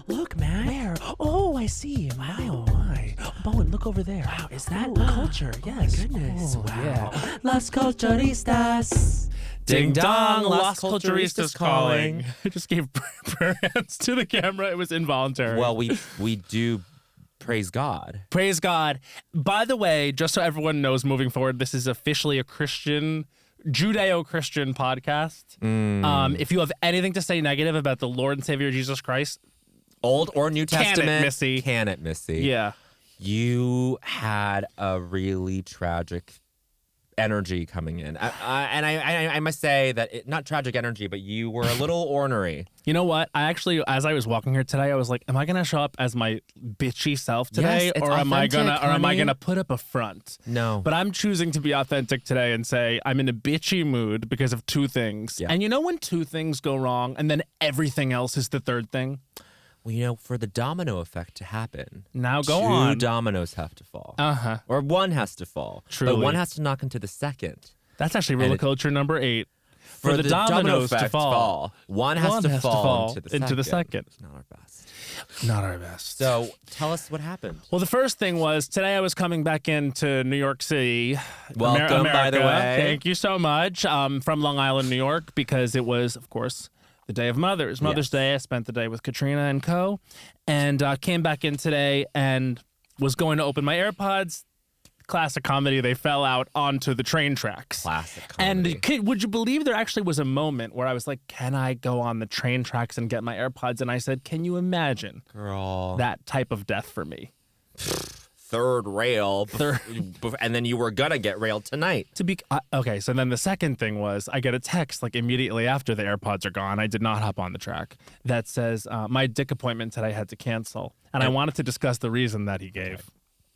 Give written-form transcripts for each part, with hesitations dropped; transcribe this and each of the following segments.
Look, man. Where? Oh, I see. Wow. My, oh my. Bowen, look over there. Wow, is that culture? Yes. Oh my goodness. Oh, Wow. Yeah. Las Culturistas. Ding dong, Las Las Culturistas calling. I just gave prayer hands to the camera. It was involuntary. Well, we do praise God. Praise God. By the way, just so everyone knows moving forward, this is officially a Judeo-Christian podcast. If you have anything to say negative about the Lord and Savior Jesus Christ, Old or New Testament. Missy. Can it, Missy? Yeah. You had a really tragic energy coming in. I must say that, not tragic energy, but you were a little ornery. You know what? I actually, as I was walking here today, I was like, am I going to show up as my bitchy self today? Yes, it's or am I authentic, gonna put up a front? No. But I'm choosing to be authentic today and say I'm in a bitchy mood because of two things. Yeah. And you know when two things go wrong and then everything else is the third thing? Well, for the domino effect to happen, Now go on. two dominoes have to fall. Uh-huh. Or one has to fall. Truly. But one has to knock into the second. That's actually roller culture number 8. For the domino dominoes effect to fall, one has to fall into the second. It's not our best. Not our best. So tell us what happened. Well, the first thing was today I was coming back into New York City. Welcome, America. by the way. Thank you so much. From Long Island, New York, because it was, of course, the day of Mother's Yes. Day. I spent the day with Katrina and co. And came back in today and was going to open my AirPods. Classic comedy. They fell out onto the train tracks. Classic comedy. And would you believe there actually was a moment where I was like, can I go on the train tracks and get my AirPods? And I said, can you imagine Girl. that type of death for me? Third rail. And then you were going to get railed tonight. Okay, so then the second thing was I get a text like immediately after the AirPods are gone. I did not hop on the track. That says my dick appointment today had to cancel. And I wanted to discuss the reason that he gave.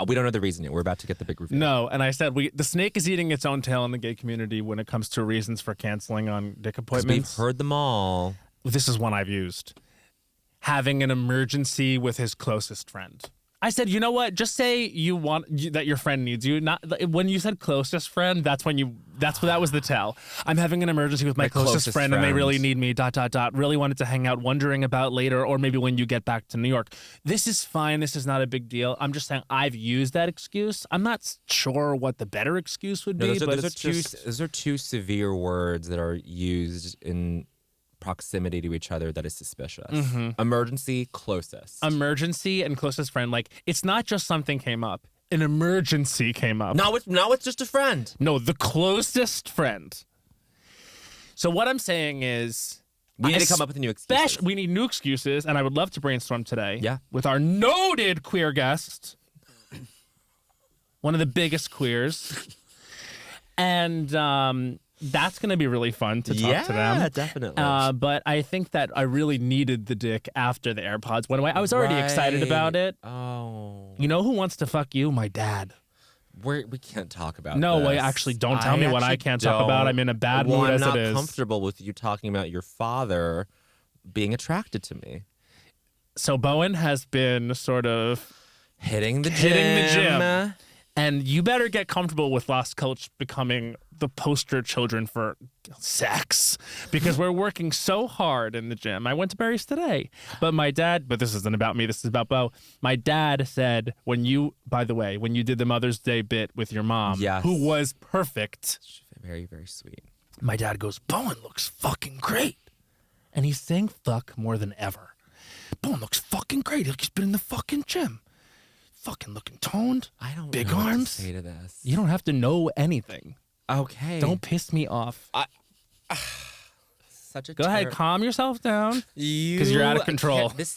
We don't know the reason yet. We're about to get the big reveal. No, and I said the snake is eating its own tail in the gay community when it comes to reasons for canceling on dick appointments. We've heard them all. This is one I've used. Having an emergency with his closest friend. I said, you know what? Just say that your friend needs you. Not when you said closest friend. That was the tell. I'm having an emergency with my closest friend, and they really need me. ... Really wanted to hang out, wondering about later, or maybe when you get back to New York. This is fine. This is not a big deal. I'm just saying I've used that excuse. I'm not sure what the better excuse would be, those are two severe words that are used in proximity to each other that is suspicious. Mm-hmm. Emergency, closest. Emergency and closest friend. Like, it's not just something came up. An emergency came up. No, it's just a friend. No, the closest friend. So what I'm saying is... We need to come up with new excuses. We need new excuses, and I would love to brainstorm today. Yeah. With our noted queer guest. One of the biggest queers. And... that's going to be really fun to talk to them. Yeah, definitely. But I think that I really needed the dick after the AirPods went away. I was already excited about it. Oh. You know who wants to fuck you? My dad. We can't talk about No, this. wait, actually, don't tell me what I can't talk about. I'm in a bad mood as it is. I'm not comfortable with you talking about your father being attracted to me. So Bowen has been sort of hitting the gym. And you better get comfortable with Las Cultch becoming the poster children for sex, because we're working so hard in the gym. I went to Barry's today, but this isn't about me, this is about Bo. My dad said when you did the Mother's Day bit with your mom, yes, who was perfect. Very, very sweet. My dad goes, Bowen looks fucking great. And he's saying fuck more than ever. Bowen looks fucking great. Like he's been in the fucking gym. Fucking looking toned. I don't big know arms. what to say to this. You don't have to know anything. Okay. Don't piss me off. Such a Go ahead, calm yourself down. Because you're out of control. Is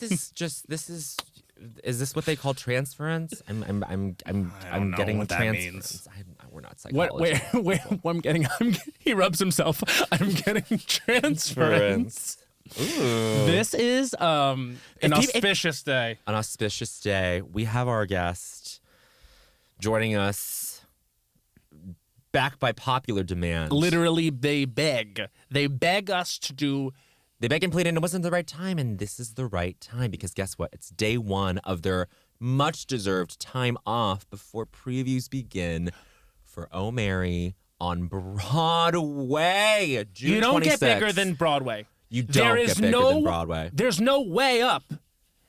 this what they call transference? I'm getting what that transference. means. We're not psychologists. He rubs himself. I'm getting transference. Ooh. This is an auspicious day. An auspicious day. We have our guest joining us back by popular demand. Literally, they beg. They beg us to do. They beg and plead, and it wasn't the right time, and this is the right time because guess what? It's day one of their much-deserved time off before previews begin for Oh Mary on Broadway. June You don't 26th. get bigger than Broadway. You don't get bigger than Broadway. There's no way up.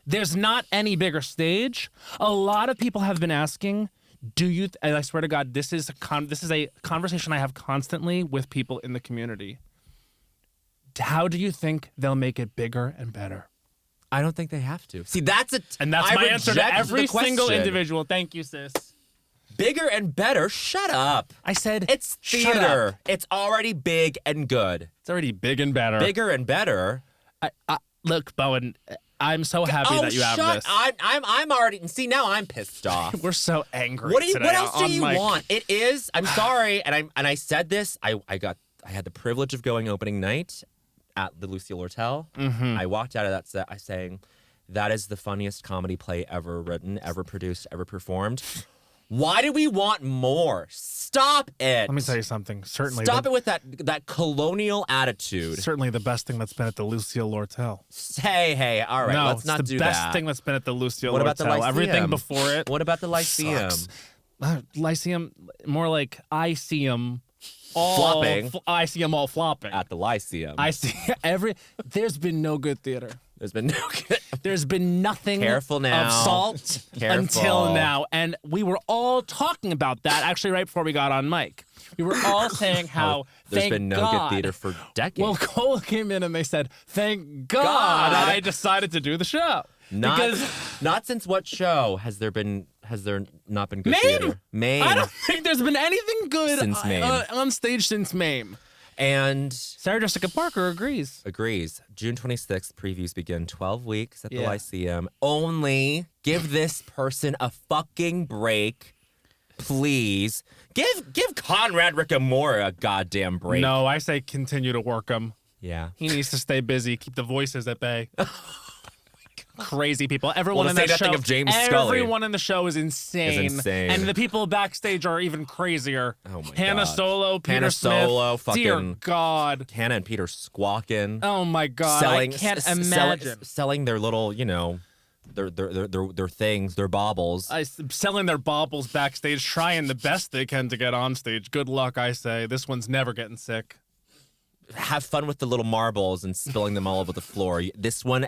There's not any bigger stage. A lot of people have been asking, and I swear to God, this is a conversation I have constantly with people in the community. How do you think they'll make it bigger and better? I don't think they have to. See, and that's my answer to every single individual. Thank you, sis. Bigger and better? Shut up. I said it's theater. It's already big and good. It's already big and better. Bigger and better. Look, Bowen, I'm so happy that you have this. I'm already. See, now I'm pissed off. We're so angry. What else do you want? It is. I'm sorry, and I said this. I had the privilege of going opening night at the Lucille Lortel. Mm-hmm. I walked out of that set saying, that is the funniest comedy play ever written, ever produced, ever performed. Why do we want more? Stop it. Let me tell you something. Certainly. Stop it with that colonial attitude. Certainly the best thing that's been at the Lucille Lortel. Hey, all right, let's not do that. The best thing that's been at the Lucille Lortel. What about the Lyceum? Everything before it. What about the Lyceum? Lyceum, more like I see them all flopping. I see them all flopping. At the Lyceum. I see there's been no good theater. There's been no good. There's been nothing Careful now. of salt until now. And we were all talking about that actually right before we got on mic. We were all saying how there's been no good theater for decades. Well, Cole came in and they said, thank God I decided to do the show. Not since what show has there not been good Mame? theater? Mame. I don't think there's been anything good since Mame. On stage since Mame. And Sarah Jessica Parker agrees. June 26th, previews begin. 12 weeks at the Lyceum. Only give this person a fucking break. Please. Give Conrad Ricamora a goddamn break. No, I say continue to work him. Yeah. He needs to stay busy, keep the voices at bay. Crazy people. Everyone in the show. Of James Scully. Everyone in the show is insane. And the people backstage are even crazier. Oh my Hannah God. Solo, Peter Hannah Smith. Solo, fucking. Dear God. Hannah and Peter squawking. Oh my God. I can't imagine. Selling their little, their things, their baubles. Selling their baubles backstage, trying the best they can to get on stage. Good luck, I say. This one's never getting sick. Have fun with the little marbles and spilling them all over the floor. This one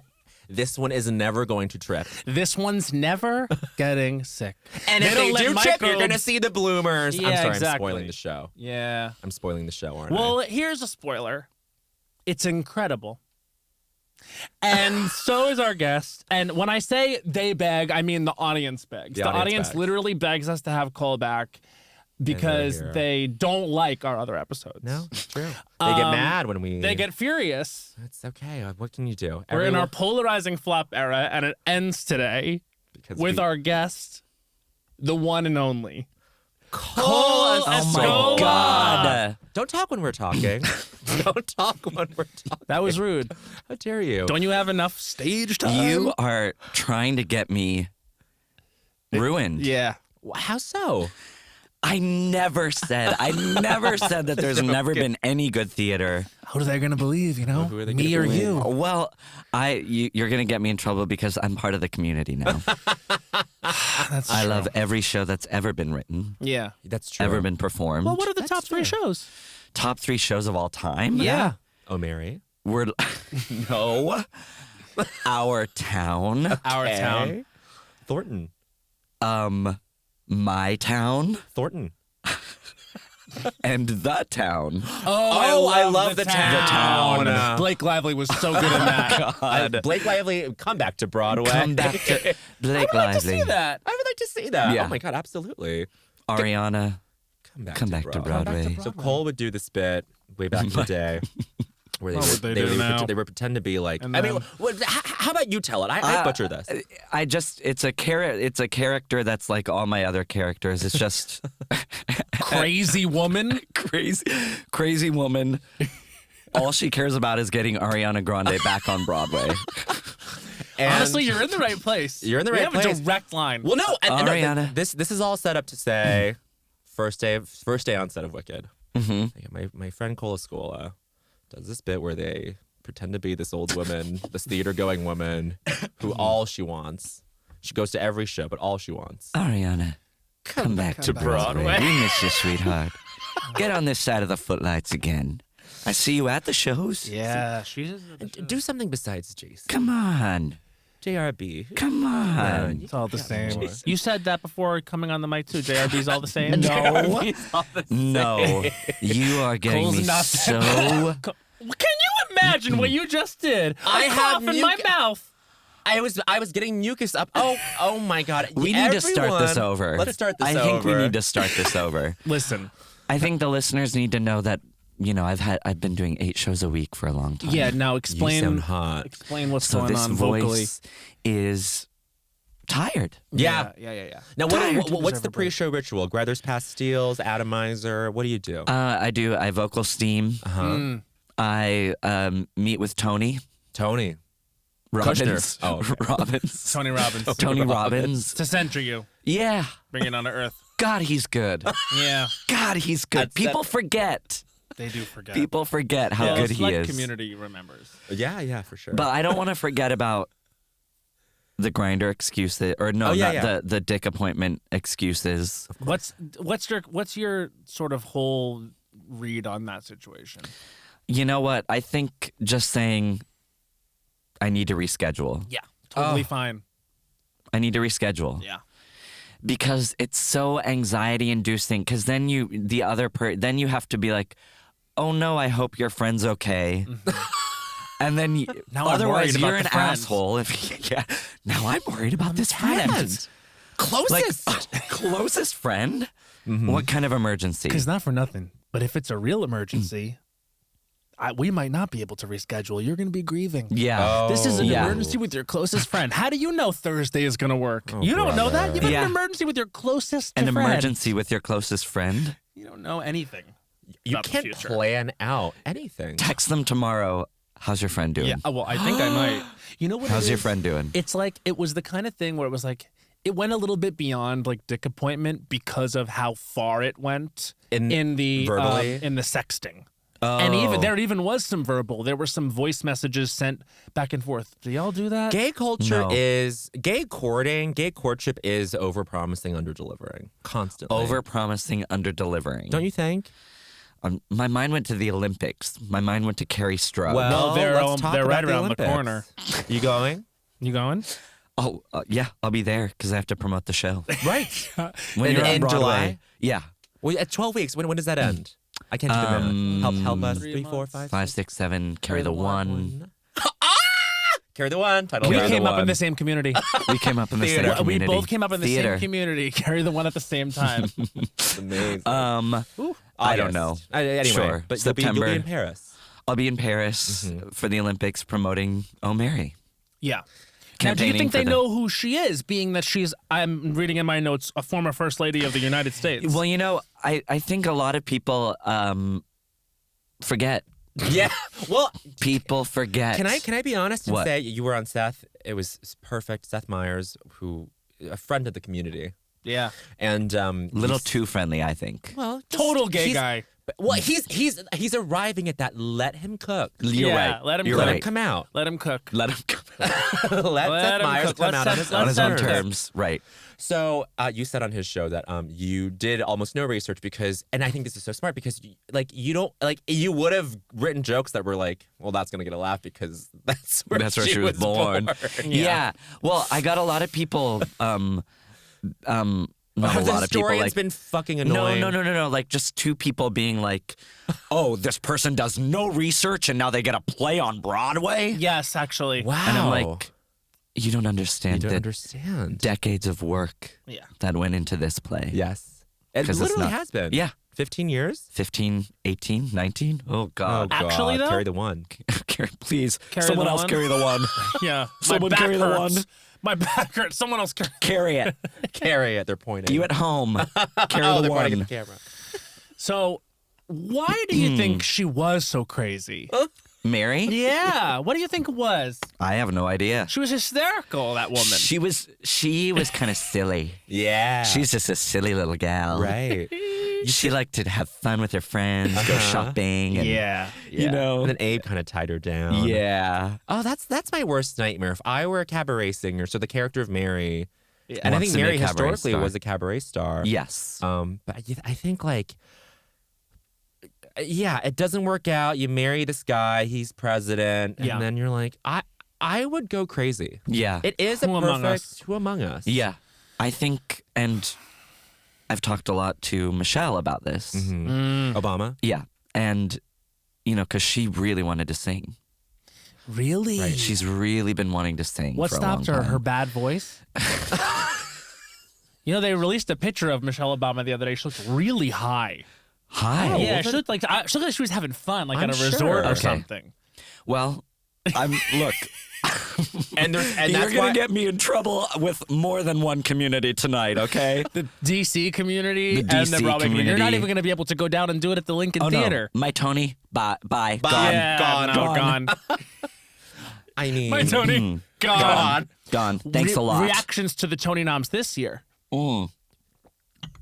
is never going to trip. This one's never getting sick. And if they do trip, you're going to see the bloomers. Yeah, I'm sorry, exactly. I'm spoiling the show. Yeah. I'm spoiling the show, aren't I? Well, here's a spoiler. It's incredible. And so is our guest. And when I say they beg, I mean the audience begs. The audience literally begs us to have Cole back because they don't like our other episodes. No, it's true. They get mad when we... They get furious. It's okay. What can you do? We're in our polarizing flop era, and it ends today with our guest, the one and only, Cole Escola. Oh my God. Don't talk when we're talking. Don't talk when we're talking. That was rude. How dare you? Don't you have enough stage time? You are trying to get me ruined. Yeah. How so? I never said that there's never been any good theater. How are they going to believe, Who are they me gonna or believe? you? Well, you're going to get me in trouble because I'm part of the community now. That's I true. love every show that's ever been written, Yeah. That's true. ever been performed. Well, what are the top three shows? Top 3 shows of all time? Yeah. Oh, Mary? We're no. Our Town. Our Town. Thornton. My Town Thornton. and The Town. Oh, I love the town. The Town. Blake Lively was so good in that. Blake Lively, come back to Broadway. Come back to Blake I would like to Lively. see that. I would like to see that. Yeah. Oh my God, absolutely. Ariana. Come back to Broadway. So Cole would do this bit way back in the day. Where What would they do now? They would pretend to be like. And I mean, then- how about you tell it? I butcher this. It's a character that's like all my other characters. It's just Crazy woman. crazy woman. All she cares about is getting Ariana Grande back on Broadway. And Honestly, you're in the right place. You're in the right We have place. a direct line. Well, no, Ariana. This is all set up to say first day on set of Wicked. Mm-hmm. My friend Cole Escola does this bit where they pretend to be this old woman, this theater-going woman, who all she wants. She goes to every show, but all she wants. Ariana, come back to Broadway. We miss you, sweetheart. Get on this side of the footlights again. I see you at the shows. Yeah, she's. Do something besides Jason. Come on. JRB. Come on. It's all the same. You said that before coming on the mic too. JRB's all the same. No, you are getting Cole's me not so. Can you imagine what you just did? I A have cough in my mouth. I was getting mucus up. Oh my God. We need to start this over. Let's start this over. I think we need to start this over. Listen. I think the listeners need to know that, I've been doing 8 shows a week for a long time. Yeah. Now explain. You sound hot. Explain what's So going this on voice vocally. is tired. Yeah. Yeah. Now, what's the Observer pre-show ritual? Grethers, pastilles, atomizer. What do you do? I vocal steam. Uh-huh. I meet with Tony Tony. Robbins. Kushner. Oh, okay. Robbins. Tony Robbins. Tony Robbins. To center you. Yeah. Bring it on to earth. God, he's good. Yeah. God, he's good. People forget. They do forget. People forget how good he like is. Community remembers. Yeah, for sure. But I don't want to forget about the grinder excuses, or no, the dick appointment excuses. What's your sort of whole read on that situation? You know what? I think just saying I need to reschedule. Yeah, totally fine. I need to reschedule. Yeah. Because it's so anxiety inducing, because then then you have to be like, oh no, I hope your friend's okay. And then Now I'm otherwise worried about you're the an friend. asshole. Now I'm worried about this friend. Closest. Closest friend? What kind of emergency? Because not for nothing, but if it's a real emergency, we might not be able to reschedule. You're going to be grieving. Yeah. This is an Yeah. emergency with your closest friend. How do you know Thursday is going to work? You don't know that? You've had an emergency with your closest An friend. emergency with your closest friend? You don't know anything. You about the can't future. plan out anything. Text them tomorrow. How's your friend doing? Yeah, well, I think I might. You know what? How's it your is? friend doing? It's like it was the kind of thing where it was like it went a little bit beyond like dick appointment because of how far it went in the verbally? in the sexting. Oh. And there even was some verbal. There were some voice messages sent back and forth. Do y'all do that? Gay culture No. is gay courtship is over-promising, under-delivering constantly. Over-promising, under-delivering. Don't you think? My mind went to the Olympics. My mind went to Carrie Strug. No, they're let's talk right about around the Olympics. corner. You going? You going? Oh, yeah, I'll be there because I have to promote the show. Right. When you're on in Broadway. July? Yeah. Well, at 12 weeks. When does that end? I can't do the math. Help us. 3 3, 4, months. 5, 5, 6, 7, carry the one. Carry the one. Title We Carry the came up in one. the same community. We came up in the same Theater. We community. both came up in the Theater. same community. Carry the one at the same time. Amazing. I don't know. Anyway, Sure. but September. You'll be in Paris. I'll be in Paris for the Olympics promoting Oh Mary. Yeah. Now, do you Campaigning think for they the- know who she is, being that she's, I'm reading in my notes, a former First Lady of the United States? Well, I think a lot of people forget. Yeah. Well, People forget. can I be honest and What? say you were on Seth? It was perfect. Seth Meyers, who a friend of the community, yeah. and Little too friendly, I think. well, Total gay he's- guy. Well, he's arriving at that. Let him cook. You're Yeah, right. let him You're cook. Let right. him come out. Let him cook. Let him come Let Let Seth him Meyers cook. come Let out on Seth- his let on his own Seth- terms. Right. So you said on his show that you did almost no research because, and I think this is so smart because you don't you would have written jokes that were like, well, that's gonna get a laugh because that's where she was born. Yeah. Well, I got a lot of people. Not a Have the lot of people. historians Like, been fucking annoying? no. Like just two people being like, "Oh, this person does no research and now they get a play on Broadway." Yes, actually. Wow. And I'm like, you don't understand you don't the understand. decades of work Yeah. that went into this play. Yes. It 'Cause it's literally not- has been. Yeah. 15 years? 15, 18, 19? Oh, Oh, God. God. Actually, though? Carry the one. Please. Carry Someone the else one? carry the one. Yeah. Someone my back carry the hurts. one. My back hurts. Someone else carry. Carry it. Carry it. They're pointing. You at home. Carry oh, the they're pointing one. at the camera. So, why do you think she was so crazy? Mary? Yeah. What do you think it was? I have no idea. She was hysterical, that woman. She was kind of silly. Yeah. She's just a silly little gal. right. She liked to have fun with her friends, go shopping. And, yeah. You know. And then Abe kind of tied her down. Yeah. Oh, that's my worst nightmare. If I were a cabaret singer, so the character of Mary, and I Wants think to be a Mary cabaret historically star. was a cabaret star. Yes. But I think yeah, it doesn't work out. You marry this guy, he's president, and Yeah. then you're like, I would go crazy. Yeah. It is a Who Among Us? perfect Who Among Us. Yeah. I think, and I've talked a lot to Michelle about this. Obama. Yeah. And, because she really wanted to sing. Really? Right. She's really been wanting to sing. What for a long stopped her? time. Her bad voice? They released a picture of Michelle Obama the other day. She looked really high. Hi. Yeah, she looked like she was having fun, like I'm at a sure. resort or Okay. something. Well, look. And You're that's gonna why get me in trouble with more than one community tonight, okay? The DC community The and the DC Broadway community. You're not community. even going to be able to go down and do it at the Lincoln Theater. No. My Tony, bye, Bye. gone. Yeah, Gone. gone. I mean, My Tony, gone. Gone. Thanks a lot. Reactions to the Tony Noms this year.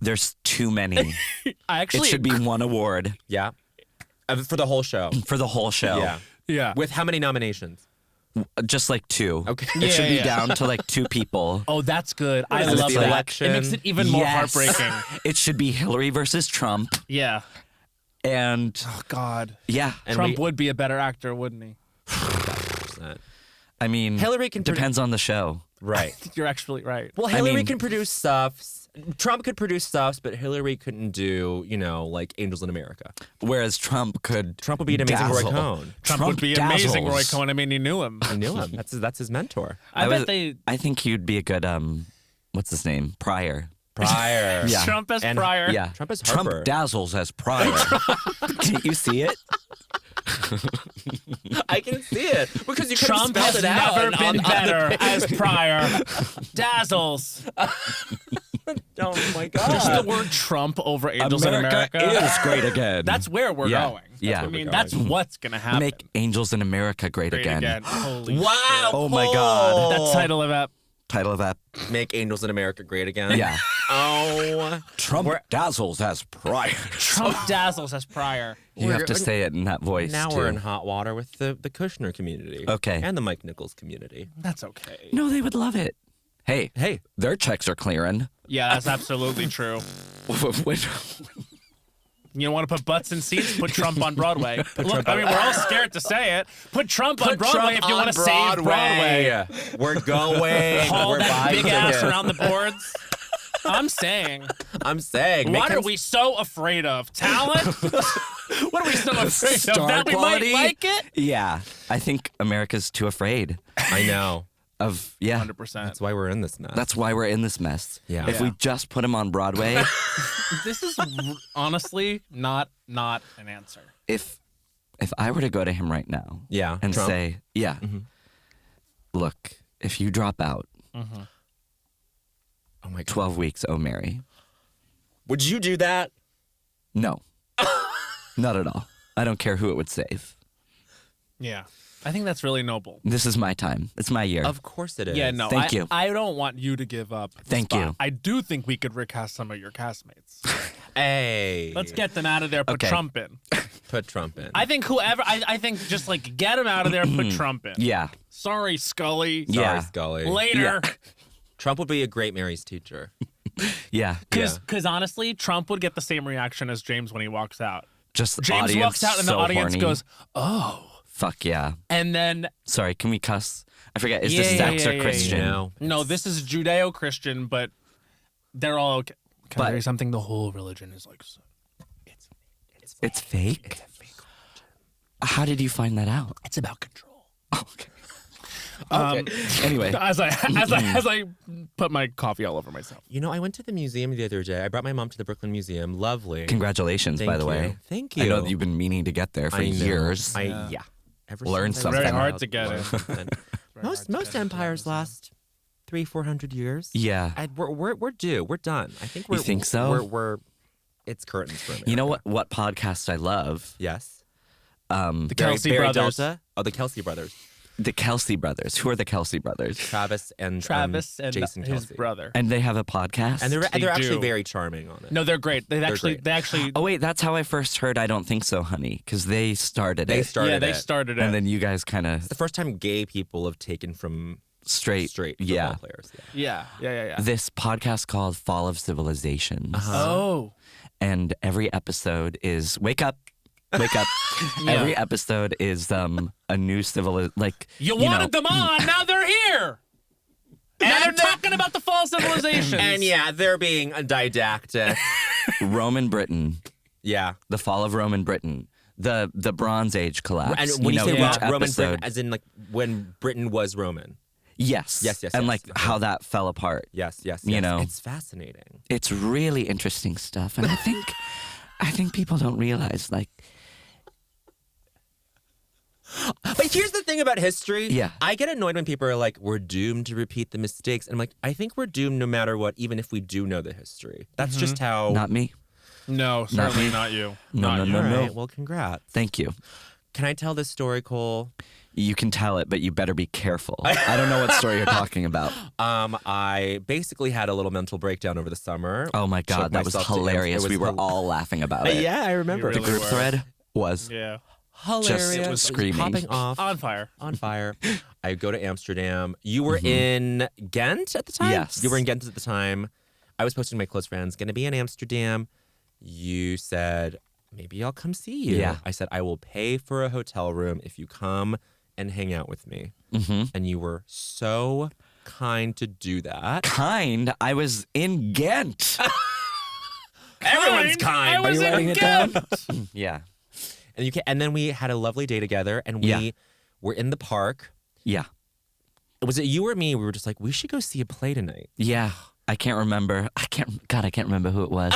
There's too many. I actually It should be one award yeah, for the whole show. for the whole show. Yeah, Yeah. with how many nominations? Just like 2. Okay. It should be Yeah. down to like 2 people. Oh, that's good. I is it, love the that. election? It makes it even more Yes. heartbreaking. It should be Hillary versus Trump. Yeah. And Oh, God. yeah, And Trump we- would be a better actor, wouldn't he? I mean, Hillary can depends on the show. Right. You're actually right. Well, Hillary mean- can produce stuffs. Trump could produce stuffs, but Hillary couldn't do, like Angels in America. Whereas Trump could. Trump would be an amazing Roy dazzle. Cohn. Trump would be amazing, Roy dazzles. Cohn. I mean, he knew him. I knew him. That's his mentor. I bet they. I think he'd be a good what's his name? Pryor. Pryor. Yeah. Trump as And- Pryor. Yeah. Trump is Harper. dazzles as Pryor. Can't you see it? I can see it because you could have Trump spelled has it out. never on been the better page. as Pryor. Dazzles. Oh my Just the god. word Trump over Angels in America. is great again. That's where we're Yeah. going. Yeah. I mean, we're that's going. what's going to happen. Make Angels in America great, Great again. Holy Wow. shit. Oh my God. That title of that. Title of that. Make Angels in America great again. Yeah. Oh. Trump dazzles as Pryor. Trump dazzles as Pryor. You have to say it in that voice Now too. we're in hot water with the Kushner community. Okay. And the Mike Nichols community. That's okay. No, they would love it. Hey, Hey. their checks are clearing. Yeah, that's absolutely true. When- You want to put butts in seats? Put Trump on Broadway. Look, I mean, we're all scared to say it. Put Trump on Broadway if you want to save Broadway. We're going. Haul We're that buying big ass tickets. around the boards. I'm saying. I'm saying. What make are him- we so afraid of? Talent? What are we so afraid Star of? That quality? we might like it? Yeah, I think America's too afraid I know. of, yeah. 100%. That's why we're in this mess. That's why we're in this mess. Yeah. If we just put him on Broadway, This is honestly not an answer. if I were to go to him right now Yeah, and Trump. say, yeah, look, if you drop out Oh my god. 12 weeks, oh Mary. Would you do that? No, not at all. I don't care who it would save. Yeah. I think that's really noble. This is my time. It's my year. Of course it is. Yeah, no. Thank you. I don't want you to give up. the Thank spot. you. I do think we could recast some of your castmates. Hey. Let's get them out of there. Put Okay. Trump in. put Trump in. I think whoever. I think just like get him out of there. Put Trump in. Yeah. Sorry, Scully. Sorry, Yeah. Scully. Later. Trump would be a great Mary's teacher. Yeah. Because honestly, Trump would get the same reaction as James when he walks out. Just James audience walks out and the so audience horny. goes, "Oh," Fuck yeah. and then Sorry, can we cuss? I forget. Is Yeah, this yeah, sex yeah, or yeah, Christian? No. no, this is Judeo-Christian, but they're all okay. Can I But- tell you something? The whole religion is like, It's fake? How did you find that out? it's about control. Okay. Anyway. As I put my coffee all over myself. I went to the museum the other day. I brought my mom to the Brooklyn Museum. Lovely. Congratulations, Thank by the you. way. Thank I know you. that you've been meaning to get there for I know. years. Yeah. Ever Learn since I was something. a Very hard child, to get learn in. something. most empires last 300-400 years. Yeah. We're due. We're done. I think we're. You think so? We're it's curtains for America. You know what podcast I love? Yes. The Barry Kelsey brothers. Delta? Oh, the Kelsey brothers. The Kelsey brothers. Who are the Kelsey brothers? Travis and Travis and Jason his Kelsey. brother. And they have a podcast? And they're They actually do. very charming on it. No, they're great. They actually. Oh, wait, that's how I first heard I Don't Think So, Honey, because they started They it. started yeah, they it. started it. And then you guys kind of It's the first time gay people have taken from straight. straight Yeah. football players. Yeah. yeah. This podcast called Fall of Civilizations. Oh, And every episode is wake up, Wake up. Yeah. Every episode is a new You wanted them on, now they're here. And now they're talking about the fall civilizations. And yeah, they're being didactic. Roman Britain. Yeah. The fall of Roman Britain. The Bronze Age collapse. And when you say each Roman episode- Britain, as in like when Britain was Roman. Yes. Yes. And yes. like how that fell apart. Yes. You know. It's fascinating. It's really interesting stuff. And I think people don't realize, like, But here's the thing about history. Yeah. I get annoyed when people are like, we're doomed to repeat the mistakes. And I'm like, I think we're doomed no matter what, even if we do know the history. That's just how. not me. No, certainly not you. No, Not no, you. no. All right, well, congrats. Thank you. Can I tell this story, Cole? You can tell it, but you better be careful. I don't know what story you're talking about. I basically had a little mental breakdown over the summer. Oh my Took God, that was myself to hilarious. It was We were all laughing about it. Yeah, I remember. You The really group were. thread was Yeah. Hilarious. Just screaming. Popping off. On fire. On fire. I go to Amsterdam. You were in Ghent at the time? Yes. You were in Ghent at the time. I was posting to my close friends, going to be in Amsterdam. You said, maybe I'll come see you. Yeah. I said, I will pay for a hotel room if you come and hang out with me. Mm-hmm. And you were so kind to do that. kind. I was in Ghent. Everyone's kind. I was Are you in writing it Ghent. down? Yeah. And and then we had a lovely day together, and we Yeah. were in the park. Yeah. Was it you or me? We were just like, we should go see a play tonight. Yeah. I can't remember. I can't remember who it was.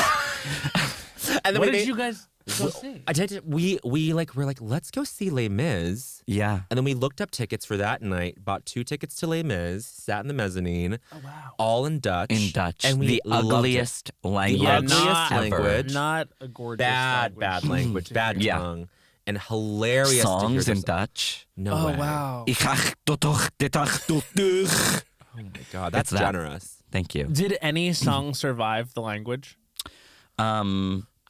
And then What we did made, you guys go see? I did. We we're like, let's go see Les Miz. Yeah. And then we looked up tickets for that night. Bought 2 tickets to Les Mis. Sat in the mezzanine. Oh, wow. All in Dutch. In Dutch. And we the loved it. ugliest language The ugliest ever. language. Not a gorgeous Bad language. Bad Yeah. tongue. And hilarious. Songs to hear in those- Dutch. No Oh, way. wow. Ik ga toch dit dag toch terug. Oh my God, that's It's that. generous. Thank you. Did any song survive the language?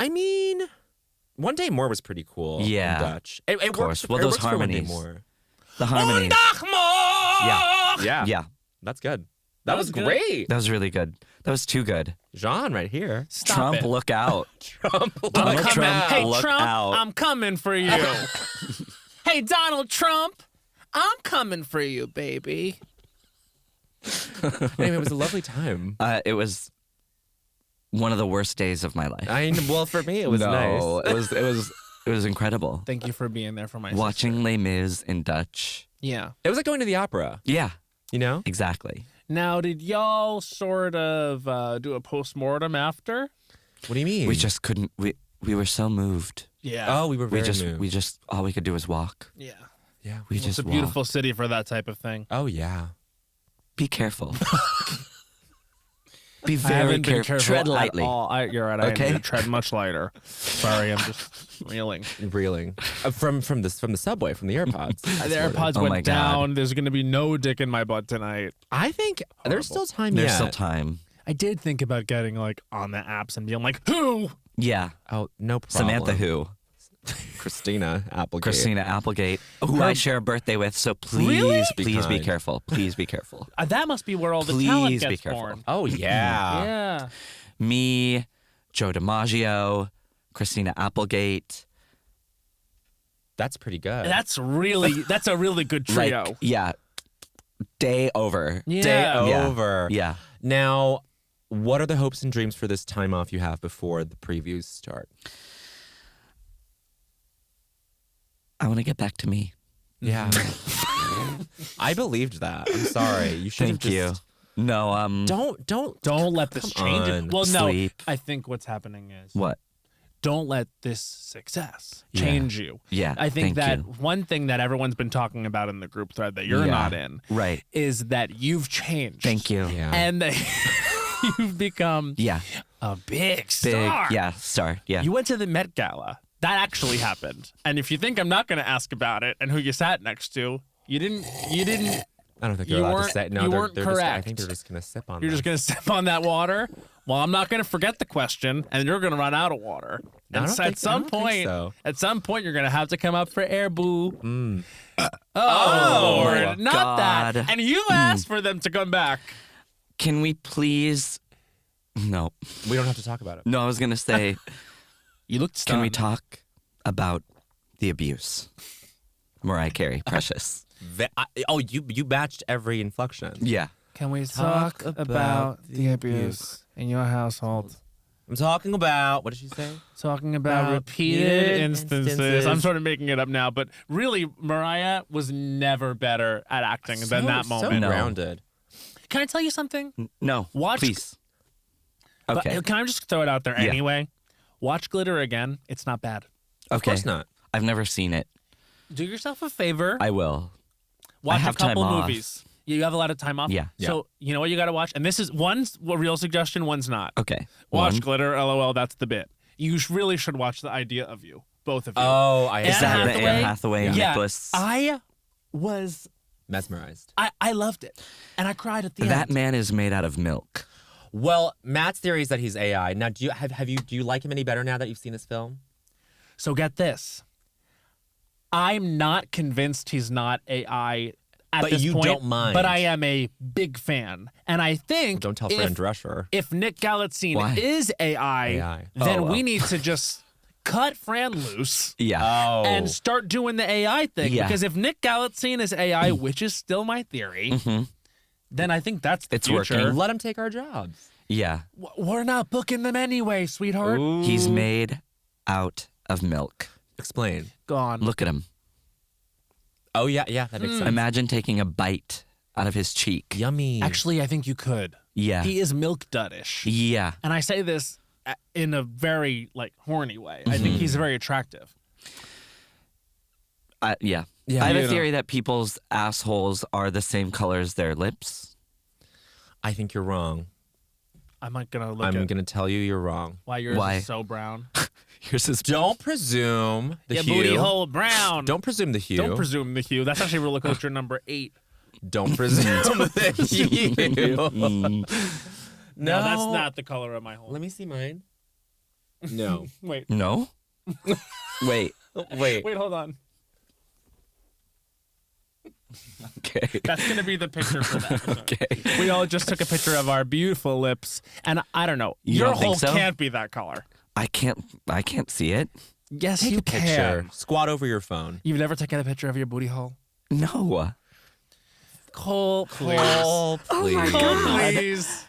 I mean, One Day More was pretty cool. Yeah, in Dutch. It of course. Works, Well, it those works for One Day harmonies. More. The harmonies. Yeah. Yeah. That's good. That was good. great. That was really good. That was too good. Jean right here. Stop Trump, it. look out. Trump. Donald look Trump. out. Hey, Look Trump, out. I'm coming for you. Hey, Donald Trump, I'm coming for you, baby. Anyway, it was a lovely time. It was one of the worst days of my life. Well, for me, it was no, nice. it was incredible. Thank you for being there for my Watching Les Mis in Dutch. Yeah. It was like going to the opera, Yeah, you know? exactly. Now, did y'all sort of do a postmortem after? What do you mean? We just couldn't. We were so moved. Yeah. Oh, we were very moved. We just all we could do was walk. Yeah. Yeah. We It's just a beautiful city for that type of thing. Oh, yeah. Be careful. Be I very haven't been careful. careful Tread lightly. at all. You're right. I Okay. need to tread much lighter. Sorry, I'm just reeling. Reeling. From the subway, from the AirPods. The AirPods Oh my went God. down. There's going to be no dick in my butt tonight. I think there's still time There's yet. still time. I did think about getting like on the apps and being like, who? Yeah. Oh, no problem. Samantha who? Christina Applegate. Christina Applegate, who I share a birthday with, so please, Really? please be kind. careful. Please be careful. That must be where all the talent Please gets be careful. born. Oh, yeah. Yeah. Me, Joe DiMaggio, Christina Applegate. That's pretty good. That's a really good trio. Like, yeah. Day over. Yeah. Day Yeah. over. Yeah. Now, what are the hopes and dreams for this time off you have before the previews start? I want to get back to me. Yeah. I believed that. I'm sorry. You should have Thank you. just... No, Don't let this Come change on. it. Well, no. Sleep. I think what's happening is what? don't let this success Yeah. change you. Yeah, I think thank that you. one thing that everyone's been talking about in the group thread that you're Yeah. not in Right. is that you've changed. Thank you. Yeah. And that you've become Yeah. a big Big. star. Yeah. Star. Yeah. You went to the Met Gala. That actually happened. And if you think I'm not going to ask about it and who you sat next to, you didn't. I don't think You they're allowed to weren't- say. No, you they're, weren't they're just, I correct. think they're just going to sip on You're that. just going to sip on that water. Well, I'm not going to forget the question, and you're going to run out of water. I And don't so think- at some I don't think point, so. you're going to have to come up for air, boo. Oh, Lord, not God. that. And you asked for them to come back. Can we please? No. We don't have to talk about it. No, I was gonna say, You looked can we stunned. talk about The abuse. Mariah Carey, precious. You matched every inflection. Yeah. Can we talk about the abuse in your household? I'm talking about, what did she say? Talking about repeated instances. I'm sort of making it up now, but really, Mariah was never better at acting than that moment. So No. grounded. Can I tell you something? No, Watch- please. But Okay. can I just throw it out there Yeah. anyway? Watch Glitter again. It's not bad. Of course not. I've never seen it. Do yourself a favor. I will. Watch have a couple time off. movies. You have a lot of time off. Yeah. So you know what you got to watch, and this is one's a real suggestion, one's not. Okay. Watch One. Glitter. LOL. That's the bit. You really should watch The Idea of You. Both of you. Oh, Is Anne that the Hathaway? Anne Hathaway and Yeah. Nicholas? I was. mesmerized. I loved it, and I cried at the That end. man is made out of milk. Well, Matt's theory is that he's AI. Now, do you like him any better now that you've seen this film? So get this. I'm not convinced he's not AI at But this you point, don't mind. but I am a big fan, and I think Don't tell if, Fran Drescher. if Nick Galitzine Why? is AI, AI. then Oh, we well. need to just cut Fran loose Yeah. Oh. and start doing the AI thing. Yeah. Because if Nick Galitzine is AI, which is still my theory, then I think that's the It's future. working. Let him take our jobs. Yeah. We're not booking them anyway, sweetheart. He's made out of milk. Explain. Gone. Look at him. Oh, yeah, that makes sense. Imagine taking a bite out of his cheek. Yummy. Actually, I think you could. Yeah. He is milk duddish. Yeah. And I say this in a very horny way. I think he's very attractive. Yeah. Yeah, I have you a know. theory that people's assholes are the same color as their lips. I think you're wrong. I'm not gonna look I'm at going to tell you you're wrong. why yours Why? is so brown. Here's his. Don't presume the Your hue. booty hole brown. Don't presume the hue. Don't presume the hue. That's actually roller coaster number 8. Don't presume the hue. No, that's not the color of my hole. Let me see mine. No. Wait, No? Wait. Wait. wait, hold on. Okay. That's gonna be the picture for that episode. Okay. We all just took a picture of our beautiful lips, and I don't know. You Your don't think hole so? can't be that color. I can't see it. Yes, Take you a picture. can. Squat over your phone. You've never taken a picture of your booty hole? No. Cole, please. Oh, please. Cole, please.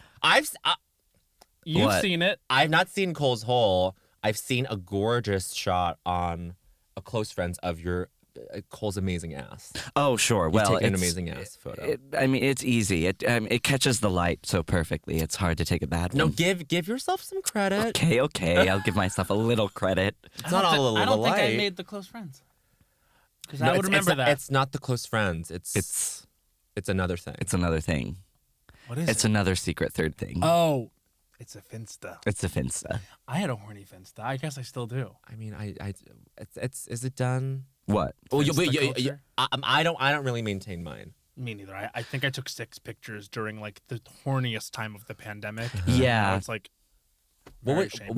You've What? seen it. I've not seen Cole's hole. I've seen a gorgeous shot on a close friend's of your Cole's amazing ass. Oh, sure. You've Well, taken an it's- amazing ass photo. I mean, it's easy. It catches the light so perfectly. It's hard to take a bad No, one. give yourself some credit. Okay. I'll give myself a little credit. It's not all a I don't think I light. made the close friends. Because No, I would it's remember that. It's not the close friends. It's another thing. It's another thing. What is It's it? another secret third thing. Oh, it's a Finsta. It's a Finsta. I had a horny Finsta. I guess I still do. I mean, it's is it done? What? Oh, Finsta culture? I don't really maintain mine. Me neither. I think I took 6 pictures during the horniest time of the pandemic. Yeah. It's like What very would- shameful.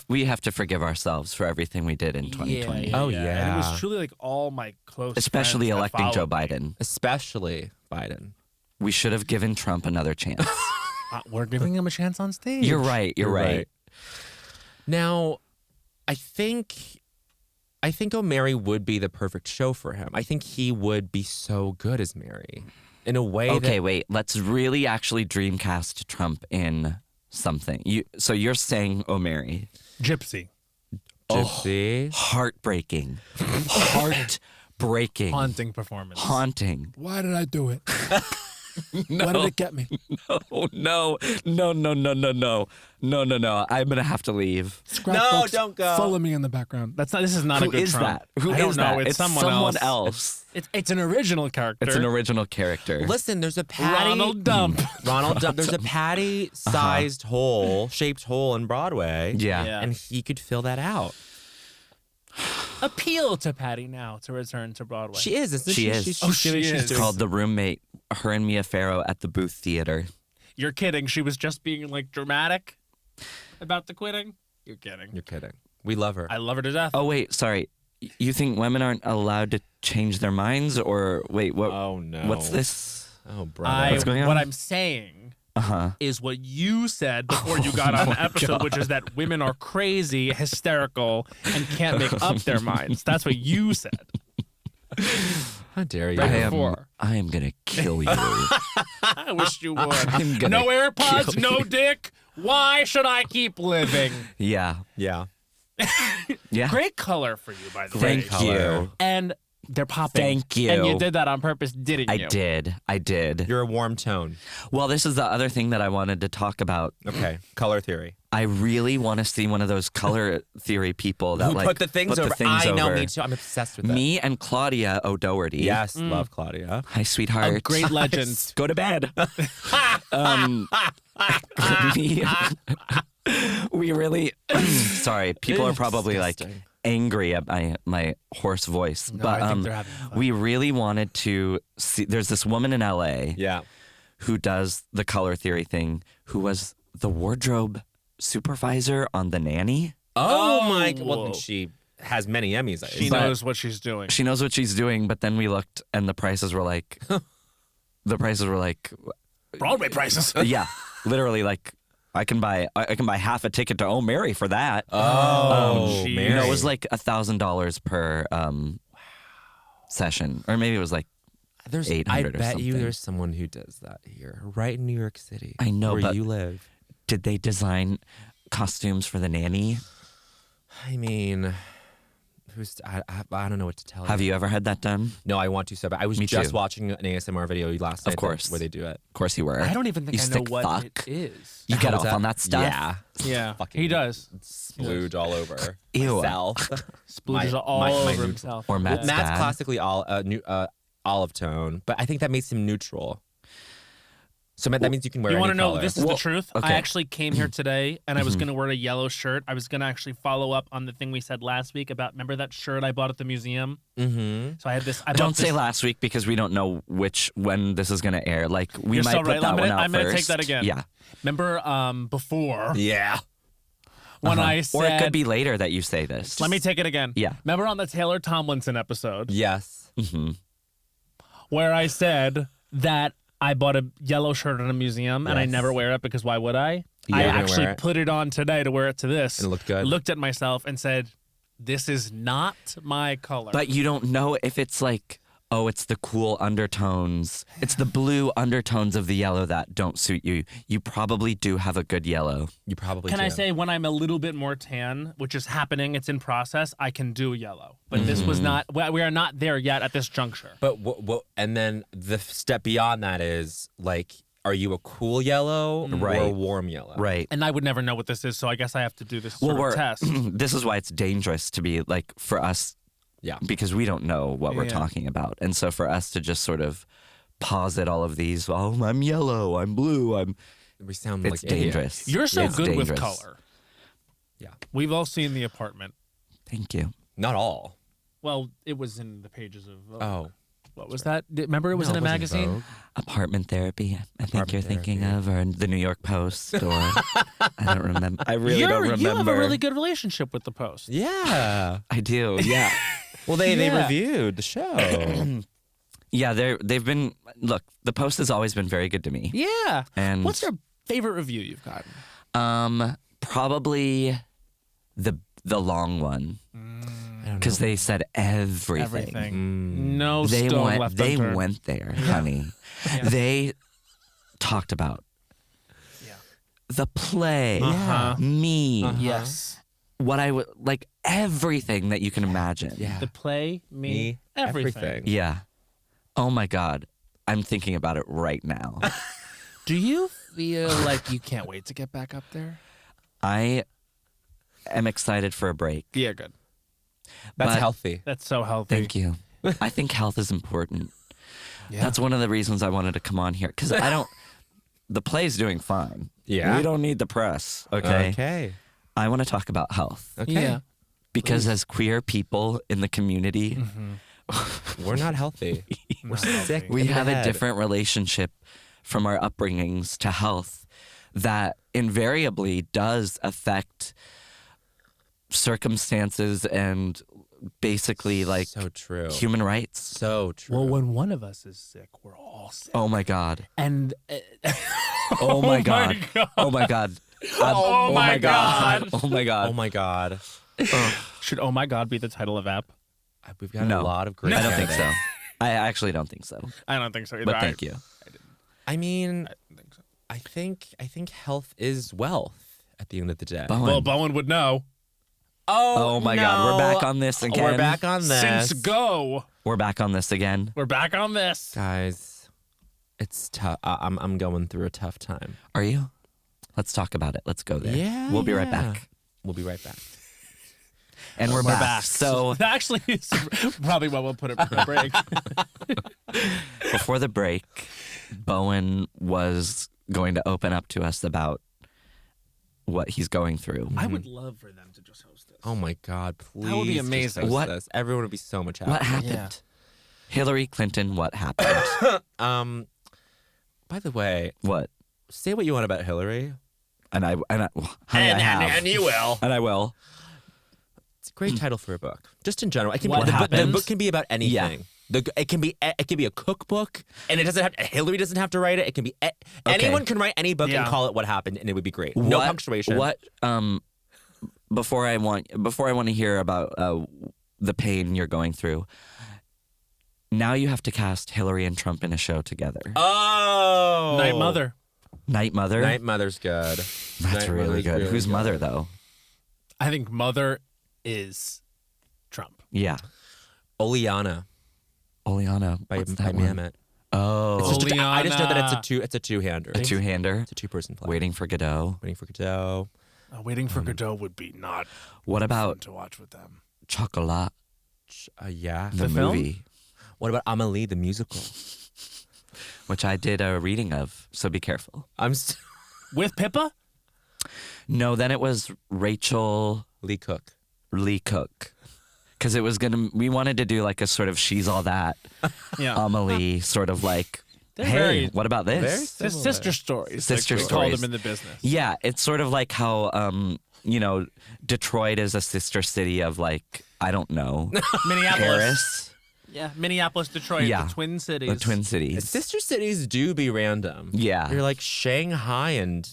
We have to forgive ourselves for everything we did in 2020. Oh, And it yeah. was truly all my close Especially friends that electing Joe followed me. Biden. Especially Biden. We should have given Trump another chance. We're giving him a chance on stage. You're right. You're right. Now, I think O'Mary would be the perfect show for him. I think he would be so good as Mary, in a way. Okay, that, wait. Let's really actually dreamcast Trump in something. So you're saying O'Mary. Gypsy. Gypsy. Heartbreaking. Heartbreaking. Haunting performance. Haunting. Why did I do it? Why did it get me? Oh, no. No. I'm going to have to leave. No, don't go. Follow me in the background. This is not a Who good is Trump. that? Who I don't is know. that? It's someone else. It's an original character. It's an original character. Listen, there's a Patty. Ronald Dump. Ronald Dump. There's a Patty-sized shaped hole in Broadway. Yeah. Yeah. And he could fill that out. Appeal to Patty now to return to Broadway. She is, isn't she? She is. She's She doing- is. she's It's doing- called The Roommate, her and Mia Farrow at the Booth Theater. You're kidding. She was just being dramatic about the quitting. You're kidding. You're kidding. We love her. I love her to death. Oh, wait, sorry. You think women aren't allowed to change their minds? Or wait, what? Oh, no. What's this? Oh, brother. What's going on? What I'm saying is what you said before you got on the episode, which is that women are crazy, hysterical, and can't make up their minds. That's what you said. How dare you? I am gonna kill you. I wish you would. No AirPods, no dick. Why should I keep living? Yeah. Yeah. Yeah. Great color for you, by the way. Thank you. And they're popping. Thank you. And you did that on purpose, didn't you? I did. You're a warm tone. Well, this is the other thing that I wanted to talk about. Okay. Color theory. I really want to see one of those color theory people that Who put the things over. I know, me too. I'm obsessed with that. Me and Claudia O'Doherty. Yes, love Claudia. Hi, sweetheart. A great legend. Go to bed. We really. Sorry, people are probably like angry at my hoarse voice, No, but I think they're having fun. we really wanted to see. There's this woman in LA Yeah. who does the color theory thing, who was the wardrobe supervisor on The Nanny. Oh my. Well, Whoa. she has many Emmys. She knows what she's doing. She knows what she's doing, but then we looked and the prices were like, Broadway prices. yeah, literally like. I can buy half a ticket to Oh Mary for that. Oh, geez. Mary. You know, it was like $1,000 per session, or maybe it was like There's, 800 I or bet something. you there's someone who does that here, right in New York City. I know, where but- you live. Did they design costumes for The Nanny? I mean, I don't know what to tell you. Have you ever had that done? No, I want to so bad. I was Me just too. watching an ASMR video last night. Of course. Where they do it. Of course you were. I don't even think You I know sick what fuck. it is. You get How off is on that stuff? Yeah. Yeah, Fucking he does. Splooge all over Ew. myself. Splooges My- all my over neutral. himself. Or Matt's Matt's dad. classically olive tone, but I think that makes him neutral. So Matt, that means you can wear You any want to know, color. this is the truth. okay. I actually came here today and I was going to wear a yellow shirt. I was going to actually follow up on the thing we said last week about, remember that shirt I bought at the museum? Mm-hmm. So I had this. Don't say last week because we don't know when this is going to air. Like we You're might so put right. that one out I'm gonna first. take that again. Yeah. Remember before Yeah. when I said. Or it could be later that you say this. Let me take it again. Yeah. Remember on the Taylor Tomlinson episode Yes. where I said that I bought a yellow shirt at a museum and I Yes. never wear it because why would I? Yeah, I you're gonna actually wear it. put it on today to wear it to this. And it looked good. Looked at myself and said, this is not my color. But you don't know if it's like, oh, it's the cool undertones. It's the blue undertones of the yellow that don't suit you. You probably do have a good yellow. You probably Can do. I say when I'm a little bit more tan, which is happening, it's in process, I can do yellow. But this was not, we are not there yet at this juncture. But what? And then the step beyond that is like, are you a cool yellow or a Right. warm yellow? Right. And I would never know what this is, so I guess I have to do this Well, sort of we're test. this is why it's dangerous to be like for us. Yeah. Because we don't know what we're Yeah. talking about. And so for us to just sort of posit all of these, oh, I'm yellow, I'm blue, We sound it's like idiots. dangerous. You're so It's good with dangerous. color. Yeah. We've all seen The Apartment. Thank you. Not all. Well, it was in the pages of Vogue. Oh. What was that? Remember it was No, in a it wasn't magazine? Vogue. Apartment therapy, I think Apartment you're thinking therapy. of, or the New York Post, or I don't remember. I really You don't remember. have a really good relationship with the Post. Yeah. I do, yeah. Well, they Yeah. reviewed the show. Yeah, they've been, look, the Post has always been very good to me. Yeah. And What's your favorite review you've gotten? probably the long one, because they said everything. Everything. No They stone went. left They unturned. went there, honey. They talked about the play, Uh-huh. me, Yes. what I would like, everything that you can imagine. Yeah. The play, me, everything. Yeah. Oh my God, I'm thinking about it right now. Do you feel like you can't wait to get back up there? I am excited for a break. Yeah, good. That's But- healthy. That's so healthy. Thank you. I think health is important. Yeah. That's one of the reasons I wanted to come on here, because I don't. The play's doing fine. Yeah. We don't need the press. Okay. Okay. I want to talk about health Okay. Yeah. because as queer people in the community, We're not healthy. We're sick. we in the have a head. different relationship from our upbringings to health that invariably does affect circumstances and basically like So true. human rights. So true. Well, when one of us is sick, we're all sick. Oh my God. And Oh my God. Oh my God. Oh my God. Oh my God. Oh my God. Should "Oh my God" be the title of app? We've got No. a lot of great. I don't think so. candidates. I actually don't think so. I don't think so either. But thank you. I mean, I don't think so. I think health is wealth at the end of the day. Bowen. Well, Bowen would know. Oh my God. We're back on this again. We're back on this. Since go, We're back on this again. we're back on this. Guys, it's tough. I'm going through a tough time. Are you? Let's talk about it. Let's go there. Yeah, We'll be right yeah. back. We'll be right back. And we're back. So Actually, it's probably what we'll put it for a break. before the break, Bowen was going to open up to us about what he's going through. I would love for them to just host this. Oh my God, please. would be just amazing. host What- this. Everyone would be so much happier. What happened? Yeah. Hillary Clinton, what happened? By the way, What? say what you want about Hillary. And I honey, I have. you will. And I will. It's a great title for a book. Just in general, it can What be, the happens? book can be about anything. It can be a cookbook, and it doesn't have. Hillary doesn't have to write it. It can be anyone can write any book Yeah. and call it what happened, and it would be great. No punctuation. What? Before I want to hear about the pain you're going through. Now you have to cast Hillary and Trump in a show together. Oh, Night Mother. Night Mother. Night Mother's good. That's Night really Mother's good. really Who's good. Mother though? I think Mother is Trump. Yeah, Oleana Oleana. by What's that one? Mamet. Oh, It's just I just know that Oleana. it's a two-hander. a two-hander. It's a two-person play. Waiting for Godot. Waiting for Godot. Waiting for Godot would be not What fun about to watch with them. Chocolat, Yeah. the film? movie, What about Amelie the musical? which I did a reading of? So be careful. With Pippa? No, then it was Rachel Lee Cook. Lee Cook. Because it was we wanted to do like a sort of She's All That, Yeah. Amelie, sort of like, They're hey, very- what about this? very His sister stories. Sister like we call stories. them in the business. Yeah, it's sort of like how, Detroit is a sister city of like, I don't know, Minneapolis. Paris, Yeah, Minneapolis, Detroit, Yeah. the Twin Cities. the Twin Cities. Sister cities do be random. Yeah. You're like Shanghai and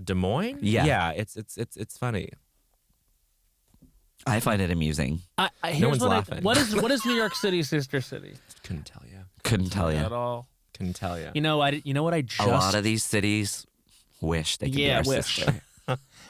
Des Moines. Yeah. Yeah. It's funny. I find it amusing. Here's one's what laughing. what is New York City's sister city? Couldn't tell you. Couldn't tell At you. all. Couldn't tell you. You know, what I just A lot of these cities wish they could be our wish. sister.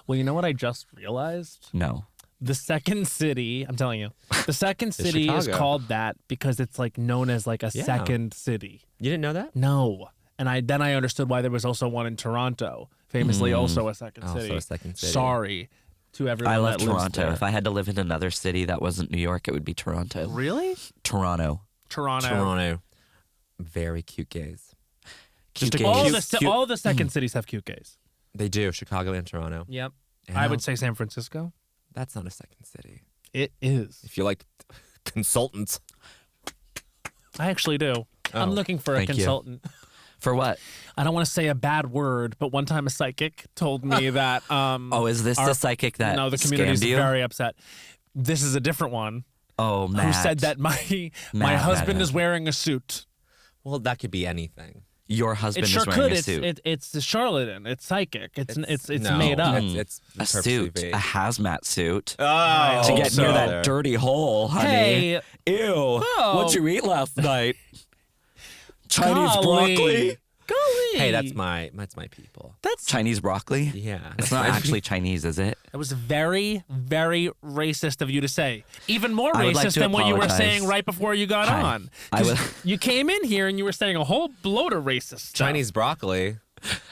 Well, you know what I just realized? No. The second city, I'm telling you, the second city is Chicago. called that because it's like known as like a Yeah. second city. You didn't know that? No. And I understood why there was also one in Toronto, famously also a second Also city. a second city. Sorry to everyone I love that lives Toronto. there. If I had to live in another city that wasn't New York, it would be Toronto. Really? Toronto. Toronto. Toronto. Very cute gays. Cute a gays. All the second cities have cute gays. They do. Chicago and Toronto. Yep. And I would say San Francisco. that's not a second city. It is. If you like consultants. I actually do. I'm Oh, looking for a thank you. consultant. For what? I don't want to say a bad word, but one time a psychic told me that. Oh, is this our- the psychic that no, the community is scammed you? very upset. This is a different one. Oh, Matt. Who said that my Matt, husband Matt. is wearing a suit? Well, that could be anything. Your It husband sure is wearing could. a suit. It's a charlatan. It's psychic. It's no, made up. It's a purposely suit. vague. A hazmat suit. Oh, to get so. near that dirty hole, honey. Hey. Ew. What'd you eat last night? Chinese Golly. broccoli? Golly. Hey, that's my people. That's Chinese broccoli? Yeah. It's not actually Chinese, is it? That was very, very racist of you to say. Even more I would like racist to than what you were apologize. saying right before you got Hi. on. I 'Cause would- You came in here and you were saying a whole load of racist stuff. Chinese broccoli.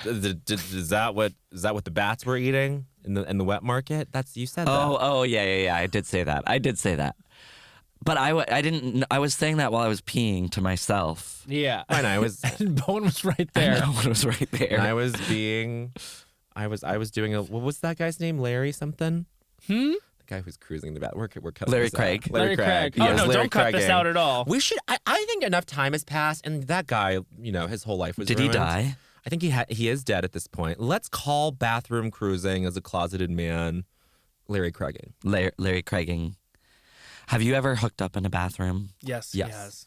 Is that what the bats were eating in the wet market? You said that. Oh, yeah. I did say that. But I didn't. I was saying that while I was peeing to myself. Yeah. And I was And Bowen was right there. No one was right there. and I was doing what was that guy's name? Larry something? The guy who's cruising the bat. We're cutting Larry this out. Craig. Larry Craig. Yeah, Oh, no, Larry don't cut this Craiging. out at all. We should. I think enough time has passed, and that guy, his whole life was. Did he ruined. die? I think he is dead at this point. Let's call bathroom cruising as a closeted man, Larry Craiging. Larry Craiging. Have you ever hooked up in a bathroom? Yes. Yes. He has.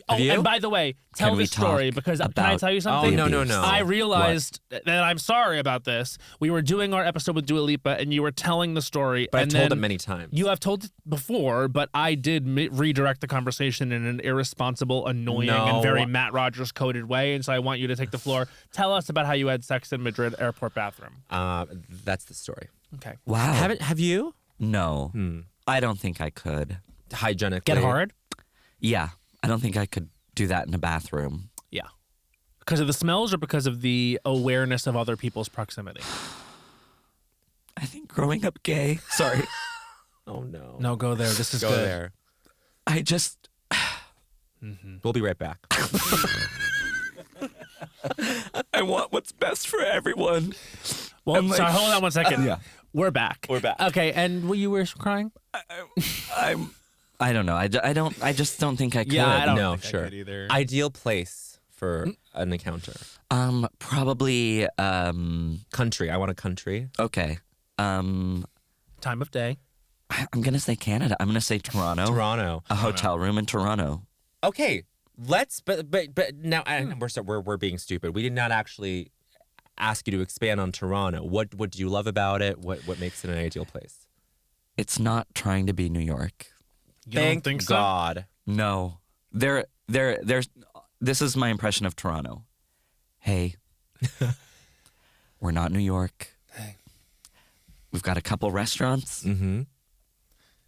Have you? And by the way, tell Can we the story talk because can I about tell you Oh, something? no. I realized that I'm sorry about this. We were doing our episode with Dua Lipa, and you were telling the story. But and I've told then it many times. You have told it before, but I did redirect the conversation in an irresponsible, annoying, and very Matt Rogers coded way. And so I want you to take the floor. Tell us about how you had sex in Madrid airport bathroom. That's the story. Okay. Wow. Have you? No. I don't think I could. Hygienically. Get hard? Yeah. I don't think I could do that in a bathroom. Yeah. Because of the smells or because of the awareness of other people's proximity? I think growing up gay. Sorry. Oh, no. No, go there. This is Go good. there. I just. We'll be right back. I want what's best for everyone. Well, like- sorry, hold on 1 second. Yeah. We're back. We're back. Okay, and you were crying? I don't know. I just don't think I could. Yeah, I don't No, think I sure. could either. Ideal place for an encounter. Probably. Country. I want a country. Okay. Time of day. I'm gonna say Canada. I'm gonna say Toronto. Toronto. A hotel room in Toronto. Okay, let's. But now we're being stupid. We did not actually ask you to expand on Toronto. What do you love about it? What makes it an ideal place? It's not trying to be New York. You Thank don't think so? God. No. There's. This is my impression of Toronto. Hey, we're not New York. Hey. We've got a couple restaurants. Mm-hmm.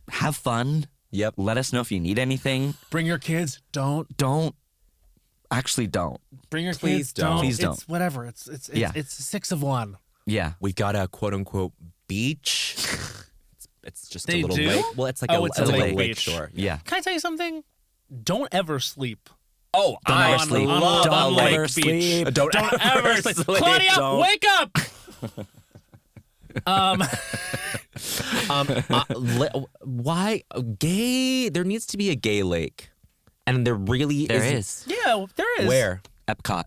Have fun. Yep. Let us know if you need anything. Bring your kids. Don't. Actually, don't. Bring your Please kids. don't. Please don't. It's whatever. It's Yeah. it's 6 of 1. Yeah. We got a quote unquote beach. It's just They a little do? lake. Well, it's like Oh, a it's a lake lake. shore. Yeah. Can I tell you something? Don't ever sleep. Oh, Don't I ever sleep. love Don't a lake ever beach. sleep. Don't Ever sleep. sleep. Claudia, Don't. wake up! Why gay? There needs to be a gay lake, and there really There isn't. is. Yeah, there is. Where? Epcot.